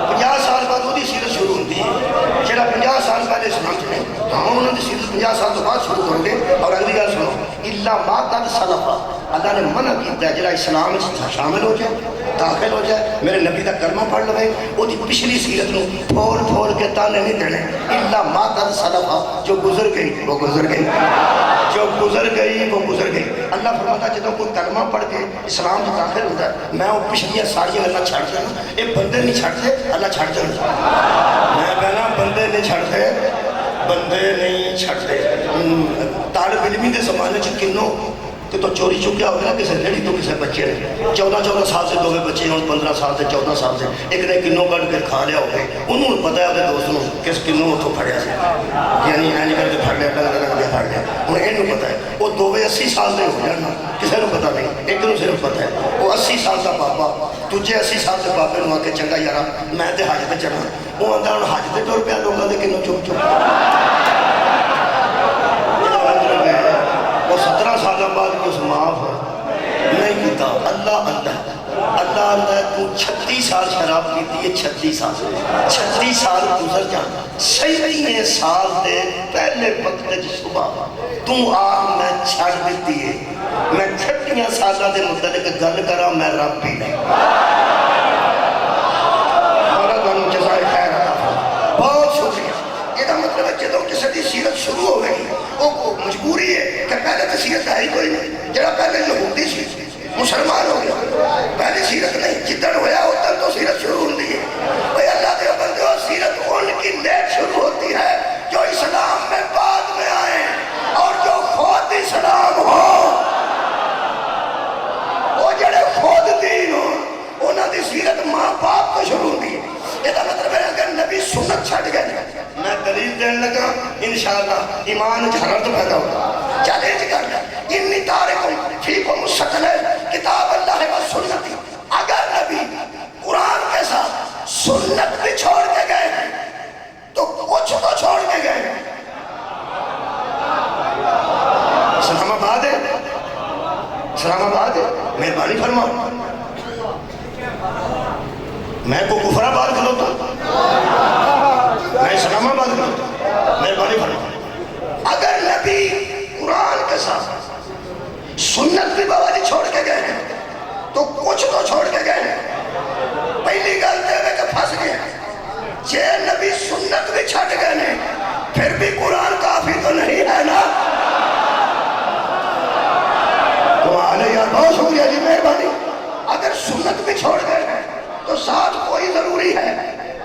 50 سال بعد وہ دی سیرت شروع ہوتی ہے جڑا 50 سال پہلے اسلام چنے ہم انہوں نے سیرت 50 سال تو بعد شروع کریں گے. اور اگلی گل سنو اللہ ما قد سلفا اللہ نے منع کیتا ہے جڑا اسلام شامل ہو جائے داخل ہو جائے میرے نبی دا کلمہ پڑھ لوے وہ دی پچھلی سیرت نو پھول کے تانے نہیں دینے. اللہ ما قد سلفا جو گزر گئی وہ گزر گئی جو گزر گئی وہ گزر گئی. اللہ فرماتا جدوں کوئی کلمہ پڑھ کے اسلام میں داخل ہوتا ہے میں وہ پچھلی ساری اللہ چھڑ دینا. یہ بندے نہیں چھڑتے اللہ چھڑ دینا. میں کہنا بندے نہیں چھڑتے بندے نہیں چھڑتے. طالب علمی دے زمانے چ کنوں کہ تو چوری چکیا ہو گیا کسی ریڑھی تو کسی بچے نے 14 سال سے دو بچے ہوں 15 سال سے 14 سال سے ایک نے کنوں کٹ کے کھا لیا ہو گئے انہوں نے پتا ہے اپنے دوست نے کس کنوں اتوں پھڑیا سے یعنی اینج کر کے پھڑ لیا ڈنگ دیا پھڑ لیا ہوں یہ پتا ہے وہ دووے 80 سال سے ہو جانا کسی کو پتا نہیں ایک نو صرف پتا ہے وہ 80 سال کا پاپا تجھے 80 سال کے پاپے نے آ کے چنگا یارا میں تے حج تے چلنا وہ آتا ہوں حج تے ٹر پیا لوگوں کے کنوں چپ چپ وہ 17 سال بعد بھی اس معاف نہیں کیتا اللہ تو 36 سال شراب پیتی ہے 36 سال گزر جانا 37 سال دے پہلے وقت صبح تو آگ میں چھڑ دیتی ہے میں 36 سالہ دے متعلق گل کرا میں رب بھی نہیں بہت شکریہ یہ مطلب ہے جدو کسی کی سیرت شروع ہو گئی وہ مجبوری ہے کہ پہلے تو سیرت ہے ہی کوئی نہیں جڑا پہلے یہودی سی مسلمان ہو گیا پہلی سیرت نہیں جدن ہویا ہوتا تو سیرت شروع ہوتی ہے بھئی اللہ کے بندے ہو سیرت ان کی نیک شروع ہوتی ہے جو اسلام میں بعد میں آئے اور جو خود اسلام ہو وہ جڑے خود دین ہو انہوں دی سیرت ماں باپ کو شروع ہوتی ہے یہ مطلب ہے اگر نبی سنت چھٹ گئے میں دلیل دین لگا انشاءاللہ ایمان جھرت پیدا ہوگا چیلنج کرنا انی تارکم فیکم الشکل کتاب اللہ و سنتی اگر نبی قرآن کے ساتھ سنت بھی چھوڑ کے گئے ہیں تو کچھ تو چھوڑ کے گئے ہیں سلام آباد ہے مہربانی فرما میں کو کفر آباد کھلوتا میں اسلام آباد کھلوتا مہربانی فرما اگر نبی قرآن کے ساتھ سنت بھی بابا چھوڑ کے گئے ہیں تو کچھ تو چھوڑ کے گئے ہیں پہلی گل دے میں کہ پھنس گئے جے نبی سنت بھی چھٹ گئے ہیں پھر بھی قرآن کافی تو نہیں ہے نا تمہارے یار بہت شکریہ جی مہربانی اگر سنت بھی چھوڑ گئے ہیں تو ساتھ کوئی ضروری ہے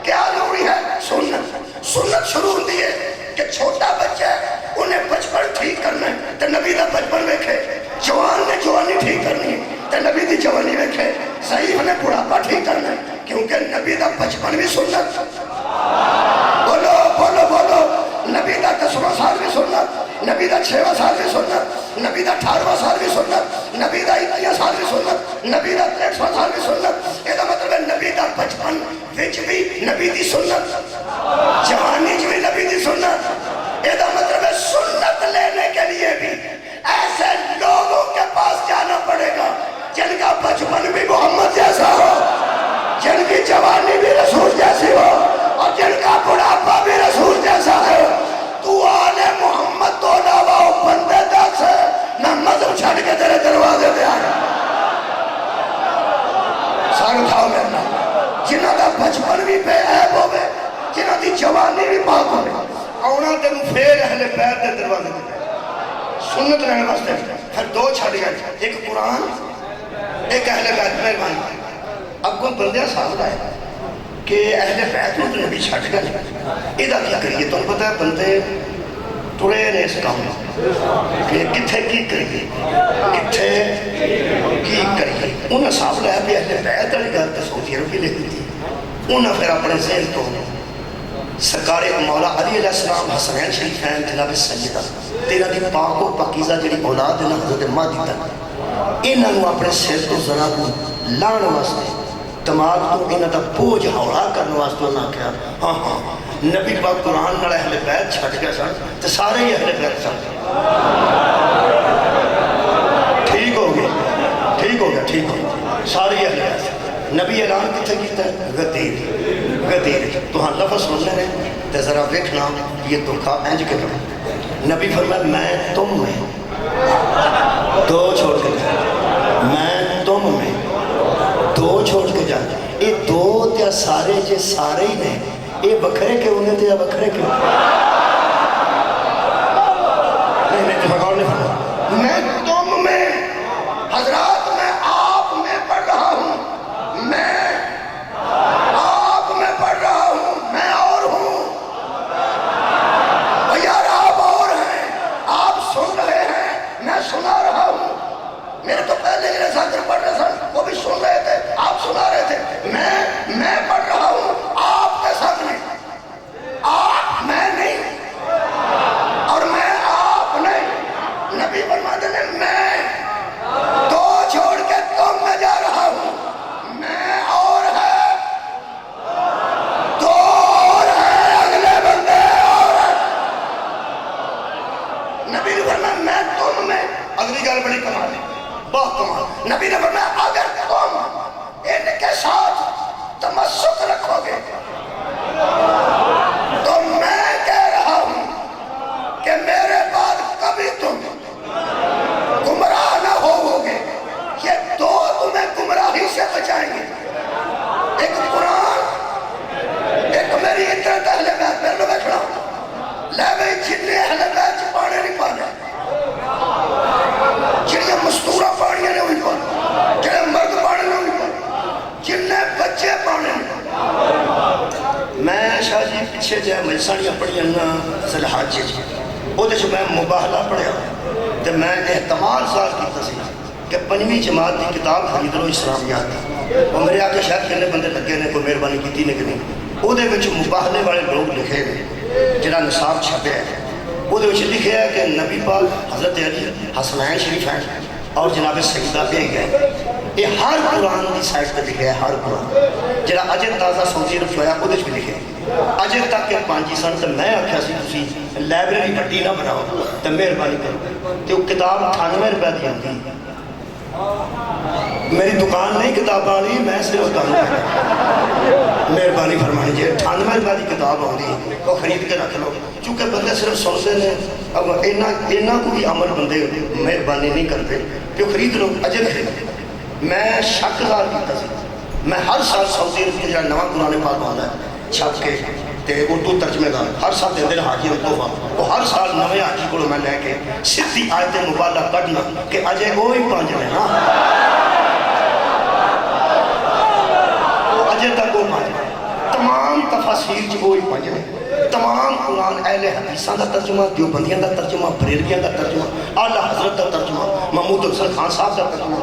کیا ضروری ہے سنت شروع ہوتی ہے کہ چھوٹا بچہ ہے انہیں بچپن ٹھیک کرنا ہے تو نبی دا بچپن ویکھے جوان نے جوانی ٹھیک کرنی ہے تو نبی دی جوانی ویکھے ضعیف نے بڑھاپا ٹھیک کرنا ہے کیونکہ نبی دا بچپن بھی سنت بولو بولو بولو نبی دا 10واں سال بھی سنت نبی دا 6واں سال بھی سنت نبی دا 18واں سال بھی سنت نبی دا 21واں سال بھی سنت نبی دا 63واں سال بھی سنت یہ مطلب ہے نبی دا بچپن وچ بھی نبی دی سنت جوانی بھی نبی دی سنت یہ مطلب ہے سنت لینے کے لیے بھی ایسے لوگوں کے پاس جانا پڑے گا جن کا بچپن بھی محمد جیسا ہو جن کی جوانی بھی رسول جیسی ہو اور جن کا بڑھاپا بھی رسول جیسا ہے تو آل محمد تو علاوہ بندے دس ہے میں مذہب چھڑ کے تیرے دروازے دے آیا سار اٹھاؤ میرنا جنہ کا بچپن بھی بے عیب ہوئے جنہ کی جوانی بھی پاک ہوئے اونا تینو پھر اہل بیت دے دروازے دے سنت رہنے واسطے پھر دو چھڑ گئے ایک قرآن ایک اہل بیت مہربانی اب کوئی بندیاں ساتھ آئے کہ اہل بیت میں تو نبی چھڑ گئے ادھا کیا کریے تو پتہ ہے بندے ٹرے نے اس کام کہ کتھے کی کریے کتھے کی کریے انہیں صاحب لیا بھی اہل بیت والی گل تو سعودی عرب کی لکھ دی انہیں پھر اپنے ذہن تو سرکار مولا علی علیہ السلام حسنین شریفین جناب سیدہ تیرا دی پاک و پاکیزہ جڑی اولاد ہے نا حضرت مہدی تک انہوں اپنے سر تو ذرا کو لان واسطے دماغ تو انہوں تا بوجھ ہوڑا کرنے واسطے انہوں کہا ہاں نبی پاک قرآن نال اہل بیت چھٹ گیا سن تو سارے ہی اہل بیت سن ٹھیک ہو گیا سارے ہی اہل بیت نبی اعلان کتنے کیتا ہے غدیر تو ہاں لفظ سننے رہے تو ذرا ویکھنا یہ دکھا اینج کے کرو نبی فرمایا میں تم میں دو چھوڑ کے جائیں میں تم میں دو چھوڑ کے جائیں یہ دو تیا سارے جے سارے ہی نے یہ بکھرے کیوں نے تیا بکھرے کیوں نہیں غور نہیں فرمایا میں تم میں حضرات میں آپ میں پڑھ رہا ہوں میں آپ میں پڑھ رہا ہوں میں اور ہوں یار آپ اور ہیں آپ سن رہے ہیں میں سنا رہا ہوں میرے تو پہلے میرے ساتھ پڑھ رہے تھے وہ بھی سن رہے تھے, آپ سنا رہے تھے. میں پڑھ رہا ہوں آپ کے سامنے, آپ میں نہیں اور میں آپ نہیں. نبی فرماتے ہیں میں تو چھوڑ کے تم میں جا رہا ہوں, میں اور ہے تو اور ہے اگلے بندے اور ہے. نبی نے فرمایا میں تم میں, اگلی گل بڑی کمال ہے, بہت کمال. نبی نے فرمایا اگر تم ان کے ساتھ تمسک رکھو گے تو میں کہہ رہا ہوں کہ میرے بعد کبھی تم گمراہ نہ ہوگے. یہ دو تمہیں گمراہی سے بچائیں گے, ایک قرآن, ایک میری اطاعت اہل بیت. میرے لوگ کھڑا لے بھائی جتنے اہل بیت چ پانے نہیں پانے, جڑیاں مستورہ پانیاں نے وہی پانے, جڑے مرد پانے نے وہی پانے, جننے بچے پانے نے. میں شاہ جی پیچھے جائے مجلسانیاں پڑھیاں نا اصل حج وہ دے میں مباہلہ پڑھیا تو میں احتمال سال کیتا سی کہ 5ویں جماعت کی کتاب خرید لو اسلامیات دی. وہ میرے آگے شاید کنے بندے لگے نے, کوئی مہربانی کیتی نے کہ نہیں. وہ دے وچ مباہلے والے لوگ لکھے نے, جڑا نصاب چھپیا ہے وہ دے وچ لکھیا ہے کہ نبی پاک حضرت علی حسنین شریف ہیں اور جناب سیدہ بے گئے. یہ ہر قرآن کی سائٹ پہ لکھا ہے, ہر قرآن جڑا اجے تازہ سعودی عرب ہویا وہ بھی لکھے. اجے تک کہ 5 سن تو میں آخیا سی تسی لائبریری پٹی نہ بناؤ تو مہربانی کرو. تو کتاب 98 روپے دی آتی, میری دکان نہیں کتاب والی, میں صرف تمہیں مہربانی فرمانی جی 98 روپے کی کتاب آتی وہ خرید کے رکھ لو. چونکہ بندے صرف سنتے ہیں, اب اینا کو بھی عمل بندے مہربانی نہیں کرتے, جو خرید لو اجے خرید. میں شک دار کیتا سی, میں ہر سال سعودی عرب کے جڑا نواں قرآن پاک آتا ہے چھپ کے تے اردو ترجمے دار ہر سال دے حاجی تحفہ, وہ ہر سال نویں حاجی کو میں لے کے سیدھی آیت مبالہ کڈنا کہ اجے وہی 5 نے نا, اجے تک وہ 5 نے, تمام تفاسیر چ وہی 5 نے. تمام قرآن اہل حدیثاں دا ترجمہ, دیوبندیاں دا ترجمہ, بریلویاں دا ترجمہ, اعلیٰ حضرت دا ترجمہ, محمود افضل خان صاحب دا ترجمہ,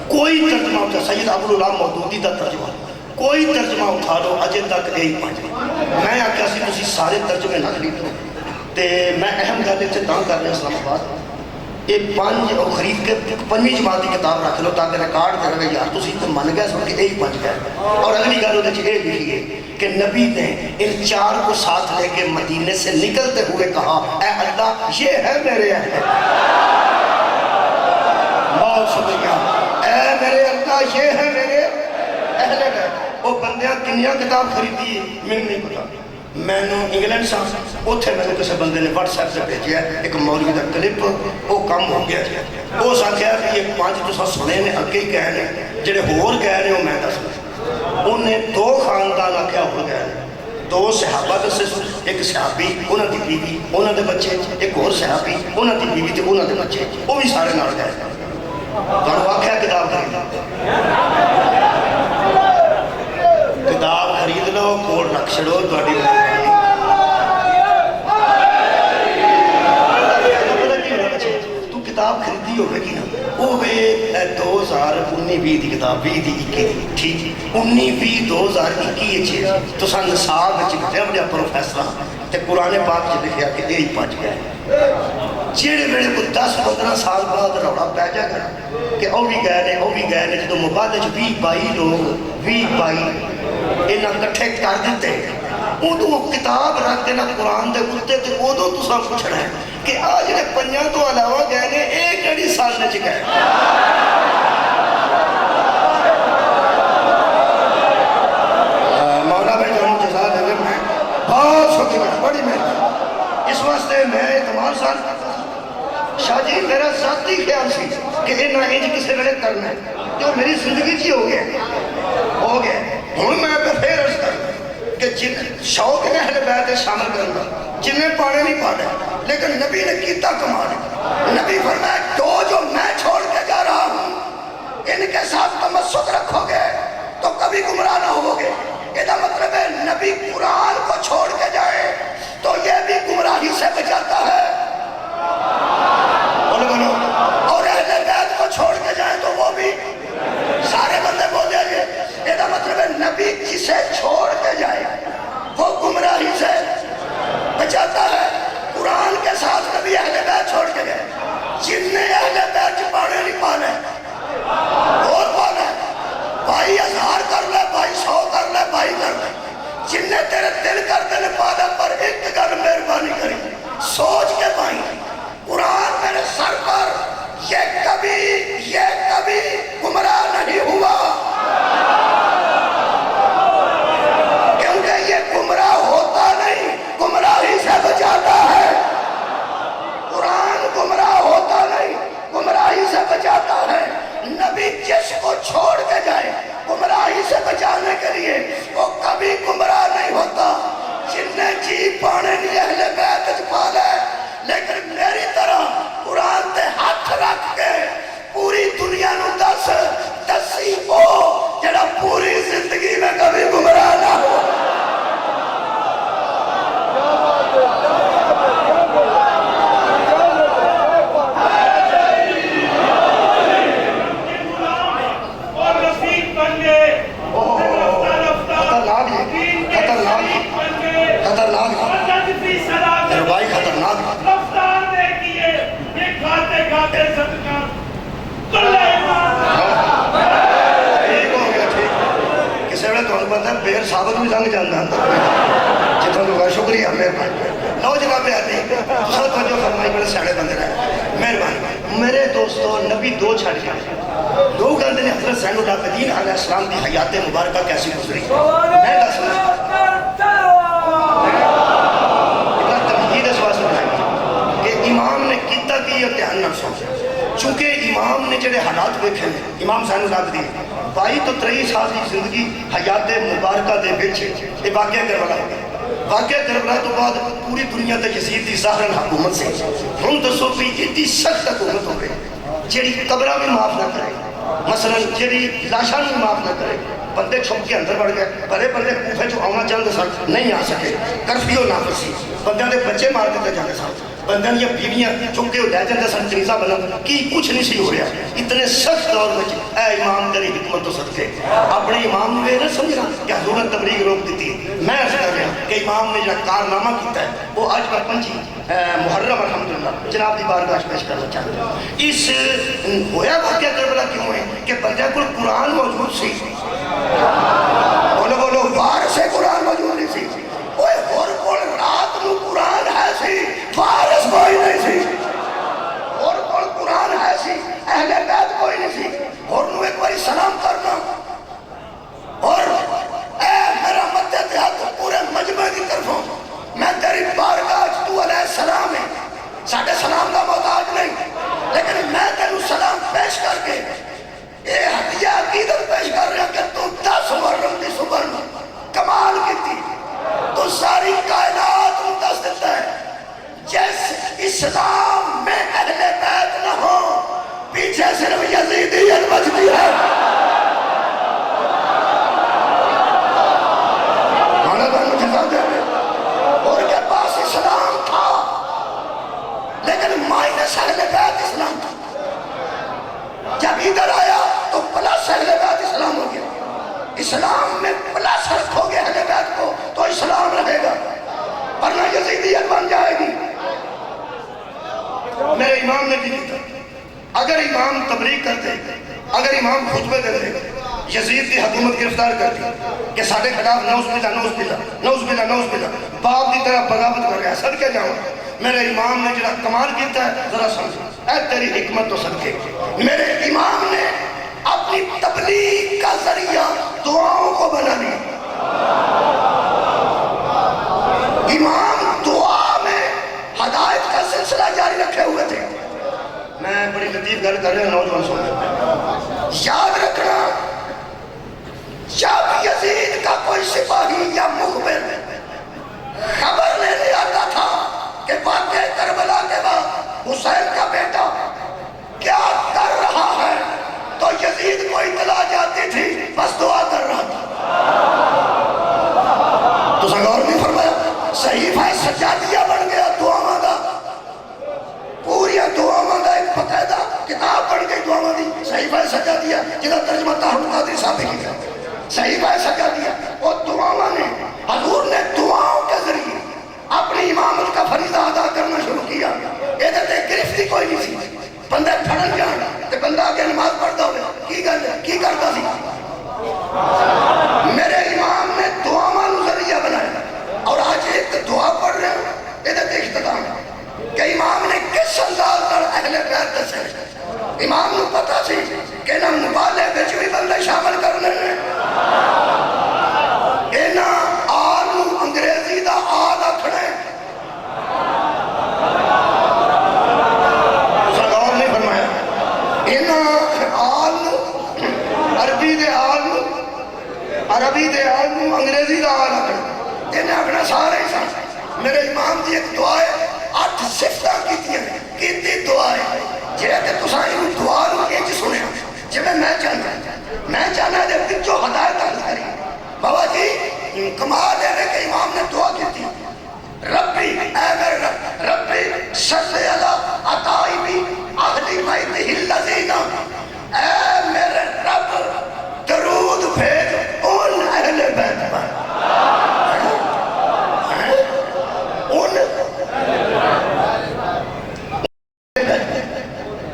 کوئی ترجمہ اٹھا, سید ابوالعلا مودودی دا ترجمہ, کوئی ترجمہ اٹھا لو اجے تک یہی 5. میں آخیا سی تسی سارے ترجمے نہ خریدو, تے میں اہم گل اتنے تاں کر رہا اسلام آباد, یہ 5 خرید کے 5ویں جماعت کی کتاب رکھ لو تاکہ ریکارڈ کر رہے یار تسی تو من گئے سن کے یہی 5 گئے. اور اگلی گل وہ یہ لکھی ہے کہ نبی نے ان 4 کو ساتھ لے کے مدینے سے نکلتے ہوئے کہا اے اللہ یہ ہے میرے اہل. بہت شکریہ, اے میرے اللہ یہ ہے میرے اہل. وہ بندیاں کنیاں کتاب خریدی میں نہیں پتا. میں نے انگلینڈ سا اتنے میں کسی بندے نے واٹس ایپ سے بھیجا ایک مولوی کا کلپ, وہ کم ہو گیا. اس آخیا کہ یہ 5 تو سنے نے اگے ہی کہہ رہے جڑے ہور کہہ رہے ہو میں دس. انہیں 2 خاندان آخیا ہو گئے, 2 صحابہ دسے, ایک صحابی انہوں کی بیوی انہوں کے بچے, ایک اور صحابی انہوں کی بیوی تے انہوں کے بچے, وہ بھی سارے نال گئے. تمہیں آخیا کتاب خرید لو, کوڈ رکھ چھڑو, تھوڑی تو کتاب خریدی ہوگی کہ نا, وہ 2019-20 کی کتاب 20-21 ٹھیک 19-20 تو سن نصاب لکھا بڑا پروفیسر تے قرآن پاک چ لکھا کہ یہی 5 گئے. جہے ویلے کوئی 10-15 سال بعد روڑا پی جائے گا کہ وہ بھی گئے نے, وہ بھی گئے نے, جدو مبادلے 20-22 لوگ 20-22 انہاں کٹھے کر دیتے, ادو کتاب رکھ دینا قرآن دے اتنے, تے ادو تساں پوچھنا ہے کہ آ جڑے 5 تو علاوہ گئے نے ایک کہڑی سال نے چ گئے. مولا بھائی جانو جزا دے دے, میں بہت شکریہ, بڑی مہربانی. اس واسطے میں اعتماد سال شاہ جی میرا ذاتی خیال سی کہ انہاں انج کسی ویلے کرنا ہے, جو میری زندگی چ ہو گیا. ہوں میں پھر عرض کر کہ جن شوق نے اہل بیت شامل کرنا, جنہیں پانے نہیں پانے, لیکن نبی نے کیتا کمال. نبی فرمایا جو میں چھوڑ کے جا رہا ہوں ان کے ساتھ تمسک رکھو گے تو کبھی گمراہ نہ ہوگے. یہ مطلب ہے نبی قرآن کو چھوڑ کے جائے تو یہ بھی گمراہی سے بچاتا ہے, اور اہل بیت کو چھوڑ کے جائے جس کو چھوڑ کے جائے گمراہی سے بچانے کے لیے وہ کبھی گمراہ نہیں ہوتا. جن نے جی پانے نہیں اہل بیت وچ پا لے لیکن میری طرح قرآن تے ہاتھ رکھ کے پوری دنیا نو دسی او جڑا پوری زندگی میں کبھی گمراہ نہ ہو. بیر ثابت بھی لنگ جانا جتنا لوگا شکریہ مہربانی. لو جناب آتی سب توجہ فرمائی بڑے سیاڑے بندے رہے مہربانی. میرے دوستو نبی دو چھڑ گئے. لوگ آتے ہیں حضرت زین العابدین علیہ السلام کی حیات مبارکہ کیسی گزری. میں دس تمہید اس واسطے بنائی کہ امام نے کیتا کی یہ دھیان نہ سوچا. چونکہ امام نے جڑے حالات دیکھے امام زین العابدین 22 تو 23 سال کی زندگی حیات مبارکہ دے بچ یہ واقعہ کربلا ہو گیا. واقعہ کربلا تو بعد پوری دنیا تے یزید دی ظاہرن حکومت سے ہن دسو بھی اتنی سخت حکومت ہو گئی جیڑی قبرہ بھی معاف نہ کرے, مثلا جیڑی لاشاں بھی معاف نہ کرے. بندے چھپ کے اندر بڑھ گئے. بڑے بڑے کوفے جو آنا چاہتے سن نہیں آ سکے. کرفیو نافذ بندیاں دے بچے مار دیتے جاتے سن. بندیاں دیا بیویاں چک کے لے جاتے سن کنیزہ بنن کی کچھ نہیں سی ہو رہا. اتنے سخت دور میں اے امام تیری حکمت تو صدقے اپنے امام نے نہ سمجھنا کہ حضور نے تبلیغ روک دیتی. میں عرض کر رہا کہ امام نے جو کارنامہ کیتا ہے وہ آج کا 5 محرم الحمدللہ جناب دی بارگاہ پیش کرنا چاہتا ہوں. اس ہویا واقعہ کربلا کیوں ہے کہ بندے کو قرآن موجود سی. بولو بولو وارث قرآن موجود نہیں سی. اوے ہور کول رات نو قرآن ہے سی وارث کوئی نہیں سی. ہور کول قرآن ہے سی اہل بیت کوئی نہیں سی. ہور نو ایک باری سلام کرنا اور اے میرا مدد ہاتھ پورے مجمع کی طرفوں میں تیری بارگاہ تو علیہ السلام ہے ساڑھے سلام کا محتاج نہیں لیکن میں تینو سلام پیش کر کے اے ہدیہ عقیدت پیش کر رہا کہ تو 10 محرم دی صبح میں کمال کی تھی. تو ساری کائنات مدس دیتا ہے جیسے اسلام میں اہل بیت نہ ہو پیچھے صرف یزیدیت بچتی ہے. اور کے پاس اسلام تھا لیکن مائنس اہل بیت اسلام تھا. جب ادھر آیا تو پلس اہل بیت اسلام ہو گیا. اسلام میں پلس رکھو گے اہل بیت کو تو اسلام رہے گا ورنہ یزیدیت بن جائے گی. میرے امام نے بھی کہا اگر امام تبلیغ کرتے اگر امام خطبے دیتے یزید کی حکومت گرفتار کرتی کہ ساڑھے خلاف نوز باللہ باپ دی طرح بغاوت کر رہا ہے. صدقے جاؤں میرے امام نے جڑا کمال کیتا ہے ذرا سمجھ اے تیری حکمت تو صدقے. میرے امام نے اپنی تبلیغ کا ذریعہ دعاؤں کو بنا لیا. امام دعا میں ہدایت کا سلسلہ جاری رکھے ہوئے تھے. میں بڑی لطیف گل کر رہا ہوں نوجوان سن یاد رکھنا جب یزید کا کوئی سپاہی یا مخبر خبر لینے آتا تھا کہ واقعہ کربلا کے بعد حسین کا بیٹا کیا کر رہا ہے تو یزید کو اطلاع جاتی تھی بس دعا کر رہا تھا. تو غور نہیں فرمایا صحیفہ سجادیہ بن گیا دعاواں دا. پوری دعاواں دا ایک باقاعدہ کتاب بن گئی دعاواں دی صحیفہ سجادیہ جہاں ترجمہ طاہر القادری صاحب نے کیا. صحیفہ سجادیہ وہ دعاواں نے حضور نے دعاؤں کے ذریعے اپنی امامت کا فریضہ ادا کرنا شروع کیا. یہ تے گرفتی کوئی نہیں سی. بندے پھڑن جان تے بندہ آگے نماز پڑھتا ہوئے کی گل کی کرتا سی. میرے امام نے دعاواں نو ذریعہ بنایا اور آج ایک دعا پڑھ رہے ہیں یہ تے اختتام کہ امام نے کس انداز پر اہل بیت دسے. امام نو پتا سی کہ نہ مبالے وچ بھی بندے شامل کرنے نے اینا آل نو انگریزی دا آل آکھنے. غور نہیں فرمایا اینا آل عربی دے آدم انگریزی دا آلہ کر انہیں اپنا سارے ہی ساتھ میرے امام دی ایک دعا ہے 8 صفتہ کیتی دعا ہے جیرے تے تساں انہوں دعا رو ایج سنے جب میں چاہنا جب تک جو ہدایت حل کری بابا جی کمال ہے کہ امام نے دعا کی تھی ربی اے میرے رب ربی صلی اللہ عطائی بھی اہلی بیتہ الذین اے میرے رب درود بھیج ان اہل بیت پر ان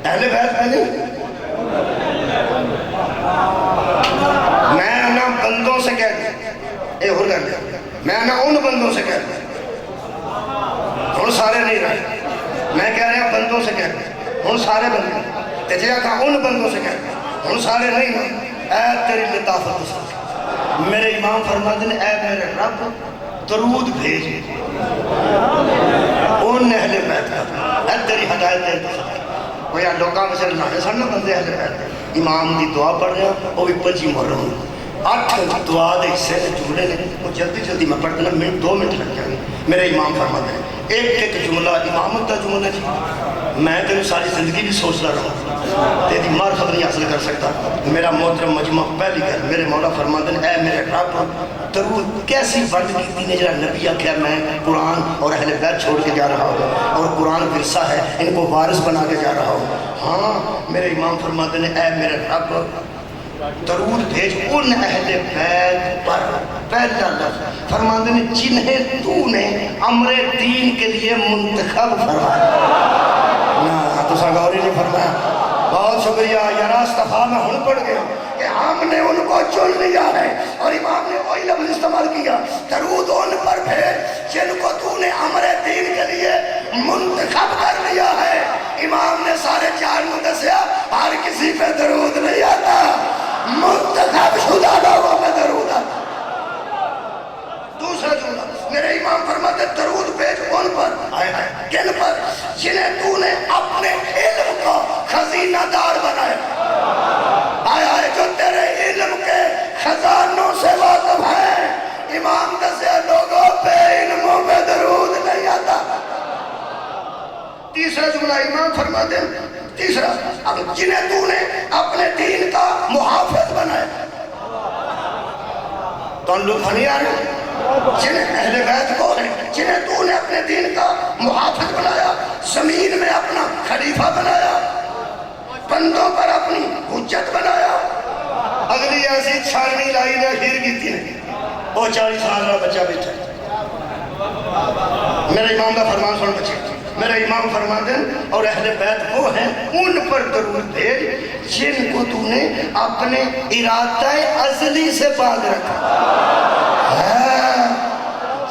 اہل بیت پر میں نہ بندوں سے کہہ دیا اے ہو گیا میں نہ ان بندوں سے کہہ دیا ہن سارے نہیں رہے میں کہہ رہا بندوں سے کہہ دیا ہن سارے بندے تجھے کہا ان بندوں سے کہہ دیا ہن سارے نہیں رہے اے تیری لطافت سے میرے امام فرماتے ہیں اے میرے رب درود بھیج ان اہل بیت کا اے تیری ہدایت دے تو وہ یا لوگاں میں سے لانے سن بندے اہل بیت امام دی دعا پڑھ رہے ہیں وہ بھی 5 محرم 8 دعا دے حصے سے جملے نے وہ جلدی میں پڑھ دینا منٹ 2 منٹ لگ جائیں گے میرے امام فرماتے ہیں ایک جملہ امامت کا جملہ جی میں تیرے ساری زندگی بھی سوچتا رہا تیری معرفت نہیں حاصل کر سکتا میرا محترم مجمع پہلی گھر میرے مولا فرماتے ہیں اے میرے رب درود کیسی بند کی نے جرا نبی آخیا میں قرآن اور اہل بیت چھوڑ کے جا رہا ہوں اور قرآن ورثہ ہے ان کو وارث بنا کے جا رہا ہوں ہاں میرے امام فرماتے ہیں اے میرے رب درود بھیج ان اہل بیت پر پہلا لفظ فرماتے ہیں جنہیں تو نے امر دین کے لیے منتخب فرمایا نا تو ساگوری نہیں فرمایا بہت شکریہ یا راستفا میں ہن پڑھ گیا کہ ہم نے ان کو چن لیا ہے اور امام نے وہی لفظ استعمال کیا درود ان پر بھیج جن کو تو نے امر دین کے لیے منتخب کر لیا ہے امام نے سارے 4 دسیا ہر کسی پہ درود نہیں آتا منتخب شدہ لوگوں میں درود آتا دوسرا جملہ میرے امام فرماتے درود بھیج ان پر کن پر جنہیں تو نے اپنے علم کا خزینہ دار بنایا آیا جو تیرے علم کے خزانوں سے واقف ہے امام دسے لوگوں پہ علموں پہ درود نہیں آتا تیسرا جملہ امام فرماتے ہیں تیسرا اب جنہیں تو نے اپنے دین کا محافظ بنایا تو ان لوگ نہیں آ رہے جنہیں اہل بیت کو ہے جنہیں تو نے اپنے دین کا محافظ بنایا زمین میں اپنا خلیفہ بنایا بندوں پر اپنی حجت بنایا اگلی ایسی چھاڑنی لائی نے ہیر کی تھی وہ 40 سال کا بچہ بیٹھا میرے امام کا فرمان سن بچے میرے امام فرماتے ہیں اور اہل بیت وہ ہیں ان پر درود بھیج جن کو تو نے اپنے ارادہ ازلی سے پاک رکھا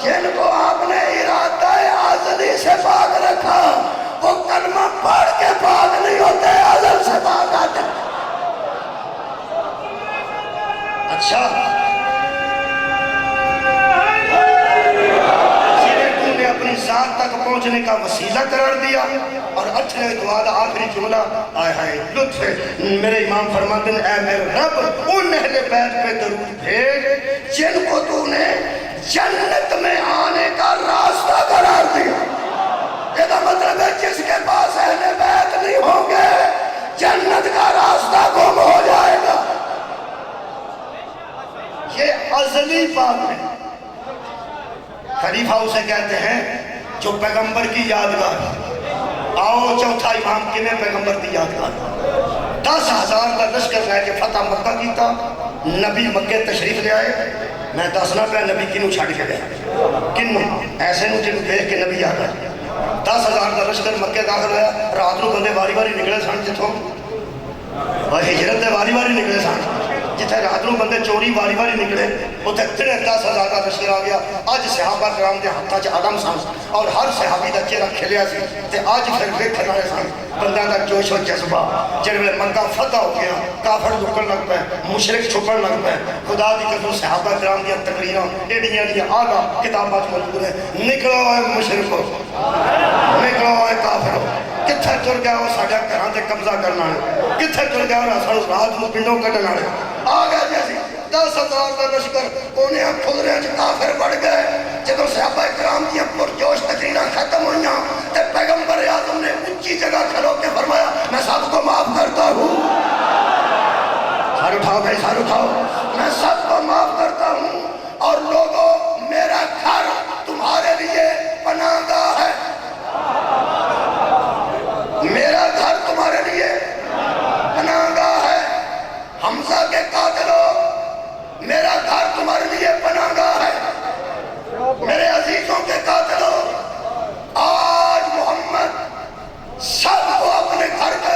جن کو آپ نے ارادہ ازلی سے پاک رکھا وہ کلمہ پڑھ کے پاک نہیں ہوتے ازل سے پاک آتے اچھا اپنی ذات تک پہنچنے کا وسیلہ قرار دیا اور اچھے دعا دا آخری جملہ آئے ہائے لطف میرے امام فرماتے ہیں اے میرے رب ان اہل بیت پہ درود بھیج جن کو تو نے جنت میں آنے کا راستہ قرار دیا یہ مطلب ہے جس کے پاس اہل بیت نہیں ہوں گے جنت کا راستہ گم ہو جائے گا یہ ازلی بات ہے خلیفہ اسے کہتے ہیں جو پیغمبر کی یادگار آؤ چوتھا امام کنے پیغمبر کی یادگار 10,000 کا لشکر لے کے فتح مکہ کیتا نبی مکہ تشریف لے آئے میں دسنا پہ نبی کنوں چھڑ کے گیا کنوں ایسے نو جن دیکھ کے نبی آ گئے 10,000 کا لشکر مکہ داخل ہوا رات نو بندے باری باری نکلے سن جتوں اور ہجرت دے باری باری نکلے سن جتنے رات نو بندے چوری باری باری نکلے اتنے 10,000 کا لشکر آ گیا اج صحابہ کرام دے ہاتھاں چ علم سن اور ہر صحابی دا چہرہ کھلیا سی تے اج پھر ویکھن والے سن بندہ دا جوش و جذبہ جڑے ویلے مکہ فتح ہو گیا کافر لکن لگ پے مشرک چھپن لگ پے خدا دی قسم صحابہ کرام دی تقریراں ایڈیاں دی اعلیٰ کتاباں موجود ہیں نکلو اے مشرکو نکلو اے کافرو کتھے ٹر گیا وہ ساڈا گھراں تے قبضہ کرنا ہے کتھے ٹر گیا وہ سانو رات نو پنڈوں کڈن والے آ گیا جی 10,000 کا لشکر کونے کھلرے کافر بڑھ گئے. جب صحابہ کرام کی پرجوش تقریریں ختم ہوئیں تو پیغمبر اعظم نے اونچی جگہ کھڑو کے فرمایا میں سب کو معاف کرتا ہوں. سر اٹھاؤ بھائی سر اٹھاؤ. میں سب کو معاف کرتا ہوں اور لوگوں میرا گھر تمہارے لیے پناہ گاہ ہے. میرا گھر تمہارے لیے پناہ گاہ ہے. حمزہ کے قاتلوں میرا گھر تمہارے لیے پناہ گاہ ہے. میرے عزیزوں کے قاتلوں آج محمد سب کو اپنے گھر کا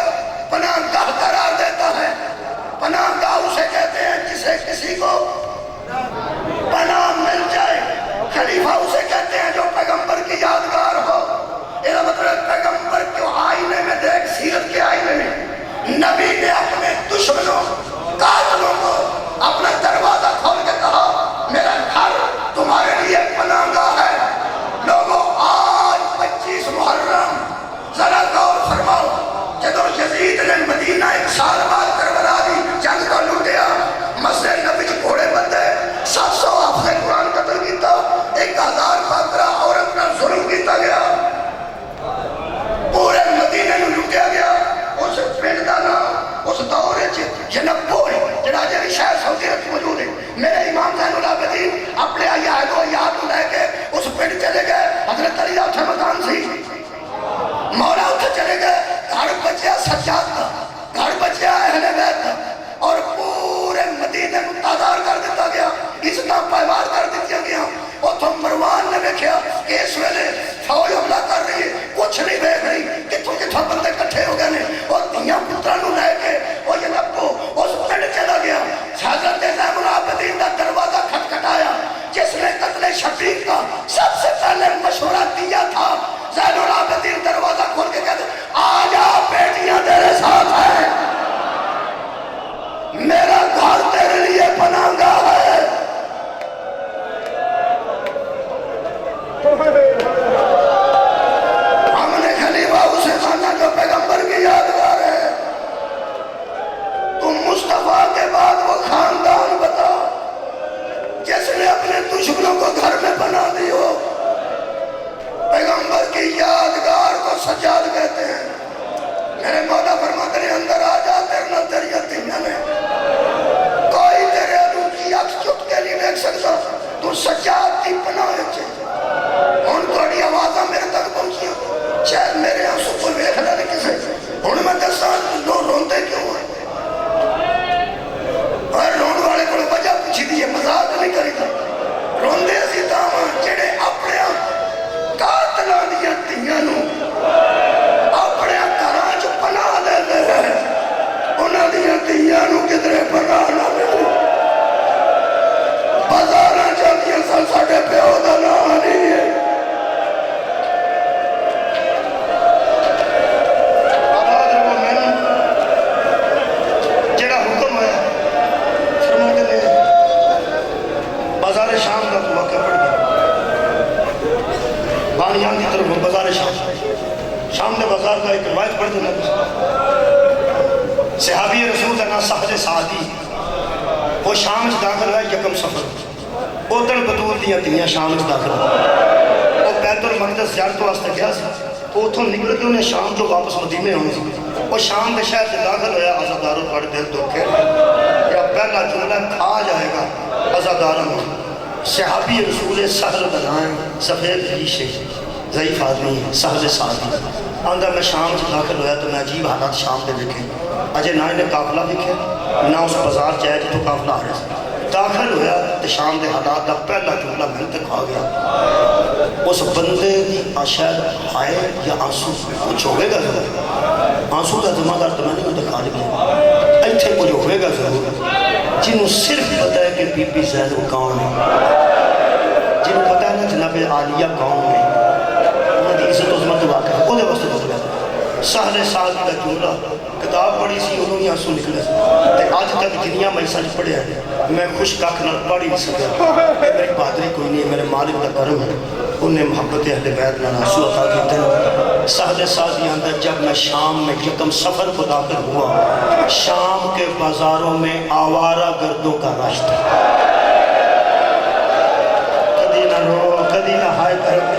پناہ گاہ قرار دیتا ہے. پناہ گاہ اسے کہتے ہیں جسے کسی کو پناہ مل جائے. خلیفہ اسے کہتے ہیں جو پیغمبر کی یادگار ہو. یہ مطلب پیغمبر کے آئینے میں دیکھ, سیرت کے آئینے میں نبی نے اپنے دشمنوں قاتلوں کو اپنا دروازہ کھول کے کہا میرا گھر تمہارے لیے پناہ گاہ ہے. لوگوں آج 25 محرم ذرا غور فرماؤ. جب یزید نے مدینہ 1 سال بعد کربلا دی جنگ کو لوٹیا, مسجد نبی چ گھوڑے بندے 700 حافظ قرآن قتل کیتا, 1000 باقرہ عورت پر ظلم کیتا گیا, پورے مدینے میں لوٹیا گیا. اس پنڈ دا نام اس دور جنبول جڑا جی شہر سعودی عرب موجود ہے. میرے امام زین العابدین اپنے عیال و عیال کو لے کے اس پنڈ چلے گئے. حضرت علی دا اتھے مکان سی, مولا اتھے چلے گئے. گھر بچیا سجاد کا, گھر بچیا اہل بیت کا, اور پورے مدینے کو تازار کر دیتا گیا, عزتاں پائمار کر دیتا گیا. اتھوں مروان نے دیکھا کہ اس ویلے فوج حملہ کر رہی ہے, کچھ نہیں دیکھ رہی, کتھوں کتھوں بندے کٹھے ہو گئے نے, اور دیاں پترانوں لے کے وہ یہ نبو اس پنڈ چلا گیا. حضرت زین العابدین کا دروازہ کھٹکھٹایا, جس نے قتل شبیر کا سب سے پہلے مشورہ دیا تھا. زین العابدین دروازہ کھول کے کہتے آجا بیٹیاں تیرے ساتھ ہیں, میرا گھر تیرے لیے پناہ گاہ ہے. ہم نے خلیفہ اسے مانا جو پیغمبر کی یادگار ہے. تم مصطفیٰ کے بعد وہ خاندان بتا جس نے اپنے دشمنوں کو گھر میں بنا دی ہو. پیغمبر کی یادگار کو سجاد کہتے ہیں. میرے مولا فرماتے ہیں اندر آ جا, تیرے نہ تیری یتیمیاں نے کوئی تیرے ادو کی اکھ چٹ کے نہیں دیکھ سکتا. تو سجاد کی پناہ ہے. ہن تھوڑی آوازاں میرے تک پہنچیاں, شاید میرے آنسو کو ویکھ لے کسے. ہن میں دساں لوگ روندے کیوں ہیں, اور رون والے کو وجہ پوچھی دی, مذاق نہیں کری تھا. روندے اسی تاواں جڑے اپنے قاتلاں دیاں دھیاں نوں اپنے گھراں چ پناہ دے دے رہے, انہاں دیاں دھیاں نوں کدھرے پناہ نہ ملی. بازاراں چاندیاں سن ساڈے پیو دا نام نہیں ہے. آواز رکھو میں جڑا حکم ہے فرماتے نے بازار شام کا موقع پڑ گیا. بانیان کی طرف بازار شام نے بازار کا ایک روایت پڑھ دینا. صحابی رسول کا نام سہل سعدی, وہ شام سے داخل ہوا یکم سفر. ادھر بدور دیا دنیا شام سے داخل ہوا. وہ بیت المقدس زیارت واسطے گیا سی, تو اتوں نکل کے انہیں شام جو واپس مدینے ہونے سی. وہ شام کے شہر سے داخل ہوا. عزاداروں بڑے دل دکھے, یا پہلا جملہ کھا جائے گا عزاداروں میں. صحابی رسول سہل کا نام سفید ریش ضعیف آدمی سہل سعدی. آندہ میں شام سے داخل ہوا تو میں عجیب حالات شام دے دیکھے. اجے نہ انہیں قافلہ دیکھے نہ اس بازار جائے تو قافلہ آ رہے سے. داخل ہوا تو شام دے حالات کا پہلا جملہ میں تک آ گیا. اس بندے کی شاید ہائے یا آنسو کچھ ہوئے گا ضرور. آنسو کا ذمہ دار تو میں نہیں دکھا دیا, ایتھے کچھ ہوئے گا ضرور. جنہوں صرف پتہ ہے کہ بی بی زینب کون ہے, جنہوں پتہ ہے نا جناب عالیہ کون ہے, انہوں نے عزت عظمت واقع ہے, وہ واسطے بس گیا. سہل سعدی کا جملہ کتاب پڑھی سی, انہوں نے آنسو نکلے تے آج تک دنیا میں سچ پڑھے ہیں. میں خوش کاکھ نہ پڑھ ہی نہیں سکا. میری بہادری کوئی نہیں, میرے مالک کا کرم ہے, انہیں محبت اہل بیت میں آنسو عطا کیتے ہیں. سہل سازی اندر جب میں شام میں یکم سفر کو داخل ہوا، شام کے بازاروں میں آوارہ گردوں کا رش تھا۔ کدی نہ رو کدی نہ ہائے کرو،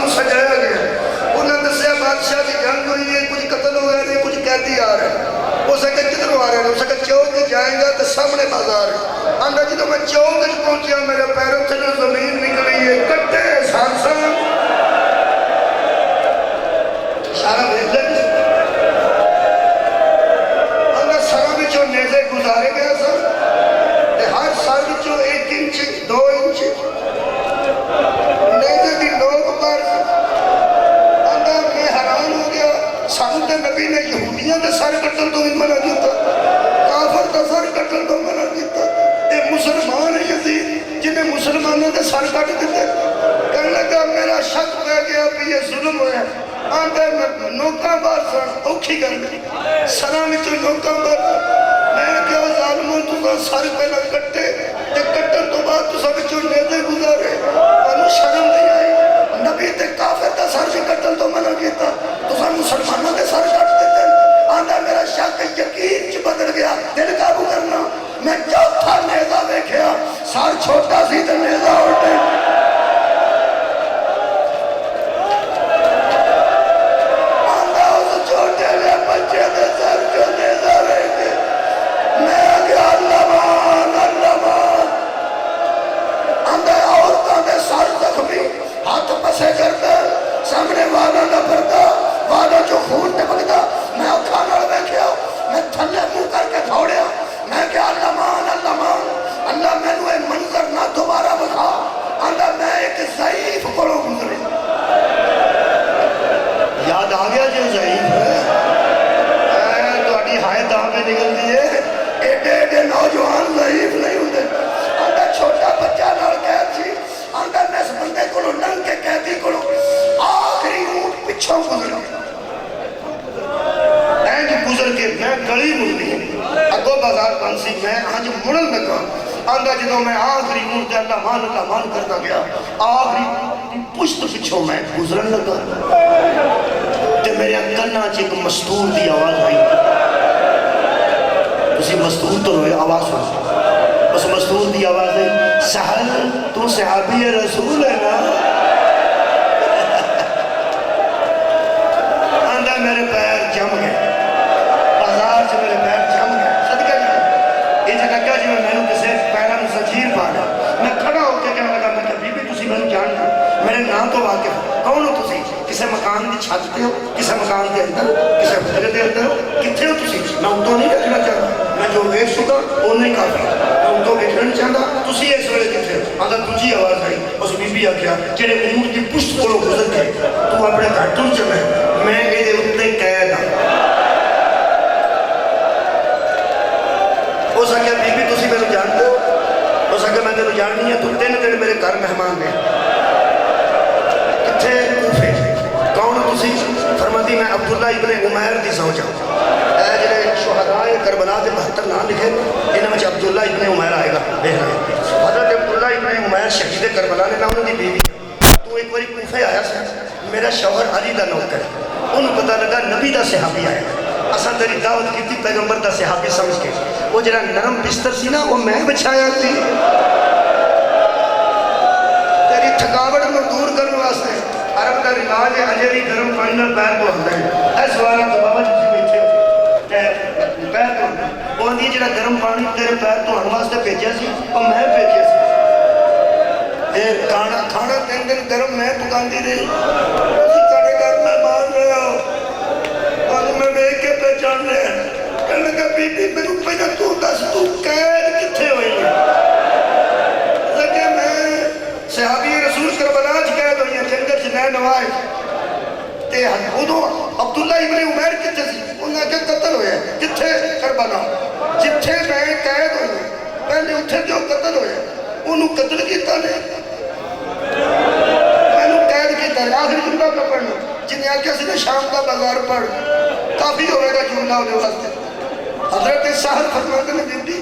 سجایا گیا۔ انہوں نے دسیا بادشاہ کی جنگ ہوئی ہے، کچھ قتل ہو گئے ہیں، کچھ قیدی آ رہے ہیں۔ وہ سکے کدھروں آ رہے ہیں؟ وہ سکے چوک کے جائیں گا تو سامنے بازار ہے۔ آندا جدوں میں چوک کے پہنچیا میرے پیروں سے جو زمین نکلی ہے، کٹے سانساں سارا دیکھ لیں۔ آندا سارا بچوں نیزے گزارے گئے سن، ہر سال بچوں 1 انچ 2 انچ نیزے دی لوگ پر۔ آندا میں حیران ہو گیا، سانو تے نبی نے یہودیاں دے سر کٹن تو بھی منع کیتا، کافر دا سر کٹن تو منع کیتا، اے مسلمان ہے یزید جنہیں مسلمانوں دے سر کٹ دیتے۔ کہنے لگا میرا شک پہ گیا بھی یہ ظلم ہویا۔ آندا نوکاں بار سن اوکھی گل سراں وچوں نوکاں بار۔ میں کہا ظالموں تو سر پہلا کٹے تے کٹن تو بعد تو سب وچوں نیزے گزارے، انہوں شرم نہیں آئی؟ نبی تے کافر دا سر بھی کٹن تو منع کیتا، تو سن مسلمانوں دے سر کٹ دیتے۔ آندا میرا شک یقین چ بدل گیا، دل قابو کرنا۔ میں چوتھا نیزہ دیکھیا، سر چھوٹا سی تے نیزہ اٹھے۔ آندا اس چھوٹے لے بچے دے سر جو نیزہ رہ گئے۔ میں آگیا اللہ مان اللہ مان۔ آندا عورتاں دے سر زخمی، ہاتھ پسے کرتا، سامنے والا نہ پڑتا، والا جو خون ٹپکتا۔ میں اکھاں نال ویکھیا، میں تھلے منہ کر کے دوڑیا۔ میں کہا اللہ مان اللہ مان، اللہ مینوں اے منظر نہ دوبارہ بکھا۔ آندا میں ایک ضعیف کولوں گزرے۔ یاد آ گیا جو ضعیف ہے، تہاڈی ہائے داں میں نکلدی ہے، ایڈے ایڈے نوجوان ضعیف نہیں ہوندے۔ آندا چھوٹا بچہ نال قید سی، آندا میں اس بندے کولوں لنگ کے قیدی کولوں آخری اونٹ پچھوں گزرا۔ اینج گزر کے میں گلی مڑنی اگو بازار بند سی، میں آج مڑن لگا۔ آندا جدوں میں آخری اونٹ تے اللہ مان کرتا گیا، آخری پشت پچھوں میں گزرن لگا تے میرے کنا چ ایک مستور دی آواز آئی۔ تسی مستور تو روئے آواز سن، اس مستور دی آواز ہے، سہل تو صحابی رسول ہے نا؟ آندا میرے پیر جم گئے، بازار سے میرے پیر جم گئے، صدقہ جی یہ لگا جی میں نے کسے پیروں زنجیر پایا۔ میں کھڑا ہو کے کہنے لگا، میں کہ بی بی تسی میں جاننا، میرے نام تو واقف کون ہو تسی؟ کسے مکان دی چھت تے ہو، کسے مکان دے اندر، کسے حجرے دے اندر ہو، کتھے ہو تسی؟ میں اتوں نہیں دیکھنا چاہتا، میں جو ویکھ چکا وہ نہیں کافی، میں اتوں دیکھنا نہیں چاہتا، تسی اس ویلے کتھے ہو؟ آندا دوجی آواز آئی، اس بی بی آکھیا جڑے اونٹ دی پشت کولوں گزر کے تو اپنے گھر ٹر چلے، میں اے اتنے قید ہاں۔ ہو سکیا بی بی تسی میرے جانتے ہو، ہو سکیا میں تینوں جاننی ہے، تو 3 دن میرے گھر مہمان نے۔ کتھے؟ کوفے۔ کون ہو تسی؟ فرماتی میں عبداللہ ابن عمیر دی زوجہ ہوں۔ اے جڑے شہدائے کربلا دے 72 نام لکھے، انہاں وچ عبداللہ ابن عمیر آئے گا۔ حضرت عبداللہ ابن عمیر شہید کربلا نے نام دی بیوی۔ تو ایک باری کوفے آیا سی، میرا شوہر علی دا نوکر، انہوں پتہ لگا نبی دا صحابی آیا، اساں تیری دعوت کی تھی پیغمبر دا صحابی سمجھ کے، وہ جڑا نرم بستر سی نا وہ میں بچھایا تھی تیری تھکاوٹ کو دور کرنے واسطے۔ عرب کا رواج ہے اجے بھی گرم پانی نال پیر دھو ہوندا ہے، اس والا تو بابا جی بیٹھے پیر دھو، وہ نہیں جڑا گرم پانی تیرے پیر دھوਣ واسطے بھیجیا سی وہ میں بھیجیا سی۔ کھانا 3 دن گرم میں پکاندی رہی، اسی ساڈے گھر مہمان رہے ہو، آج میں ویکھ کے پہچان لیا۔ کہنے لگا بی بی میرے پہلے تو دس تو قید کتھے ہوئی ہے؟ لگے میں صحابی رسول کربلا چ قید ہوئی ہیں، جنگل چ نینوائے تے ادوں عبداللہ ابن عمیر کتھے سی؟ انہاں کہ قتل ہویا کتھے؟ کربلا۔ جتھے میں قید ہوئی پہلے اتھے جو قتل ہویا انہوں قتل کیتا نے، میں نے قید کیتا ہے آخری جملہ کا پڑھنا جنہیں آکھیا سی نے شام کا بازار پڑھ کافی ہوئے گا جملہ ہونے واسطے حضرت سہل فرماتے نے بی بی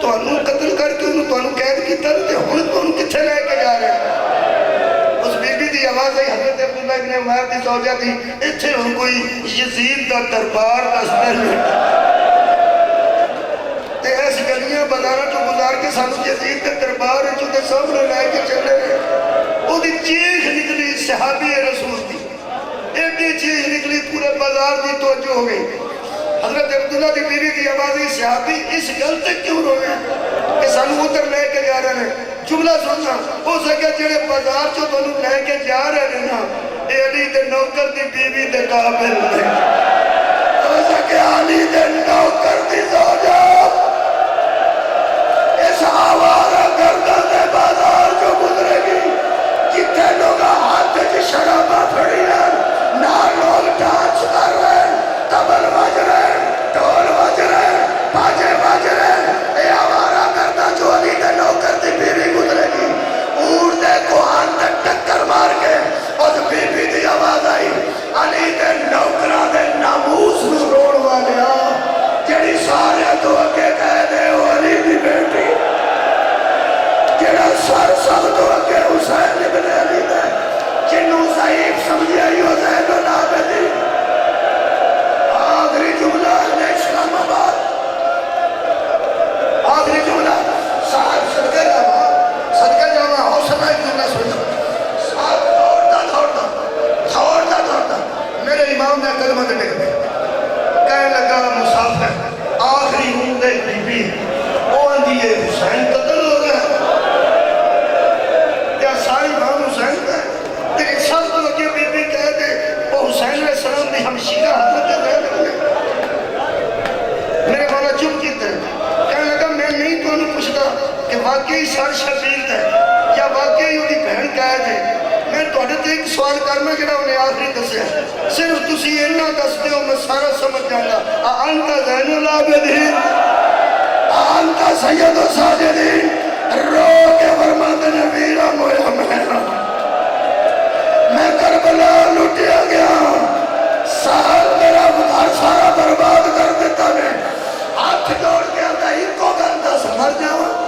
تو انہوں قتل کر کے انہوں تو انہوں قید کیتا تے ہن تو انہوں کتھے لے کے جا رہے ہیں اس بی بی دی آواز آئی حضرت عبداللہ ابن عمر دی زوجہ دی اتھے ہن کوئی یزید دا دربار دستر تے ایس گلیاں بازاراں چوں گزار کے سانو یزید دے دربار چوں دے سامنے لے کے چلے رہے او دی چیخ نکلی صحابی رسول دی ایڈی چیخ نکلی پورے بازار دی توجہ ہو گئی حضرت عبداللہ دی بیوی کی آوازی صحابی اس گل تک کیوں روئے کہ سانو ادھر لے کے جا رہے ہیں جملہ سننا ہو سکے جڑے بازار چو تو لے کے جا رہے ہیں نا اے علی دے نوکر دی بیوی دے قابل نے ہو سکے علی دے نوکر دی زوجہ اس آوارہ گردن دے بازار چو گزرے گی جتنے لوگ ہاتھ چ شرابہ پھڑی ہیں نہ لوگ ڈانس کر رہے ہیں تبل بج رہے ہیں ڈھول بج رہے ہیں باجے بج رہے ہیں اے آوارہ گردہ جو علی دے نوکر دی بیوی گزرے گی اونٹ دے کوہان تے ٹکر مار کے اس بیوی دی آواز آئی علی دے نوکرہ دے ناموس نو روڑ والیا جڑی سارے تو اگے کہہ دے وہ علی دی بیٹی جڑا سر سب تو اگے حسین ابن علی دے جنہوں ضعیف سمجھے ایو زین العابدین آخری جملہ ہے اسلام آباد آخری جملہ صدقہ جامعہ حوصلہ ایک جملہ سوچا دوڑتا میرے امام نے قدمہ دے ٹک دے کہنے لگا مسافر آخری ہوں دے بی بی وہ اندیے حسین قتل ہو گیا یا ساری امام حسین کا لیکن سب تو لگے بی بی کہہ دے وہ حسین علیہ السلام نے ہمشیرہ حضرت دے میرے مولا چپ کی طرح کہنے لگا میں نہیں تو انہوں پوچھتا کہ واقعی سر شبیر ہے یا واقعی انہی بہن کہہ دے میں تو اڈھتے ایک سوال کرنا جڑا انہیں آخری دسے صرف تسی انہا دستے ہو میں سارا سمجھ جانا آنتا زین العابدین آنتا سید و ساجدین رو کے فرماتے نبیرہ مویا میں کربلا لٹیا گیا سال میرا گھر سارا برباد کر دیتا نے ہاتھ جوڑ کے آتا ہی کو گندہ سے مر جاؤں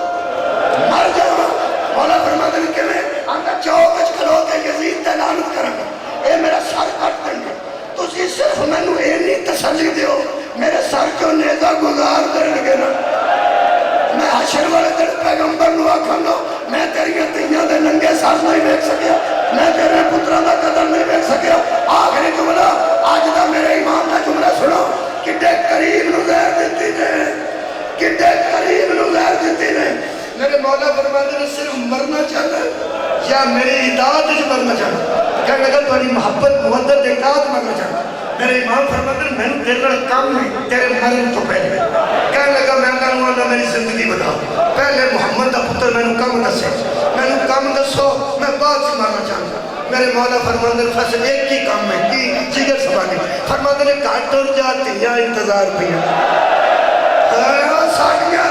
مولا فرماتے ہیں کہ میں آنکہ چوک اچھ کھلو کے یزید تے لعنت کرنگا اے میرا سر کٹ دیں گے تسی صرف میں نو اے نہیں تسلی دیو میرے سر کو نیزہ گزار کرنگے نا میں حشر والے دن پیغمبر نو آکھن دو میں تیری تیاں دے ننگے ساز نہیں بیک سکیا میں تیرے پترہ دا قدر نہیں بیک سکیا آخری جملہ آج دا میرے ایمان دا جملہ سنو کٹے قریب نو زہر دیتی نے کٹے قریب نو زہر دیتی نے میرے مولا فرماتے نے صرف مرنا چاہتا ہے یا میری اطاعت جو مرنا چاہتا کہنے لگا تمہاری محبت مودت اطاعت مرنا چاہتا میرے امام فرماتے ہیں میں نے تیرے کام نہیں تیرے مرن تو پہلے کہنے لگا میں کہوں اللہ میری زندگی بتا پہلے محمد دا پتر میں نے کم دسے میں نے کم دسو میں بعد سے مارنا چاہتا میرے مولا فرماتے ہیں فیصل ایک ہی کام میں کی جگر سبانی فرماتے ہیں کاٹ اور جاتی یا انتظار پیا ساڑیاں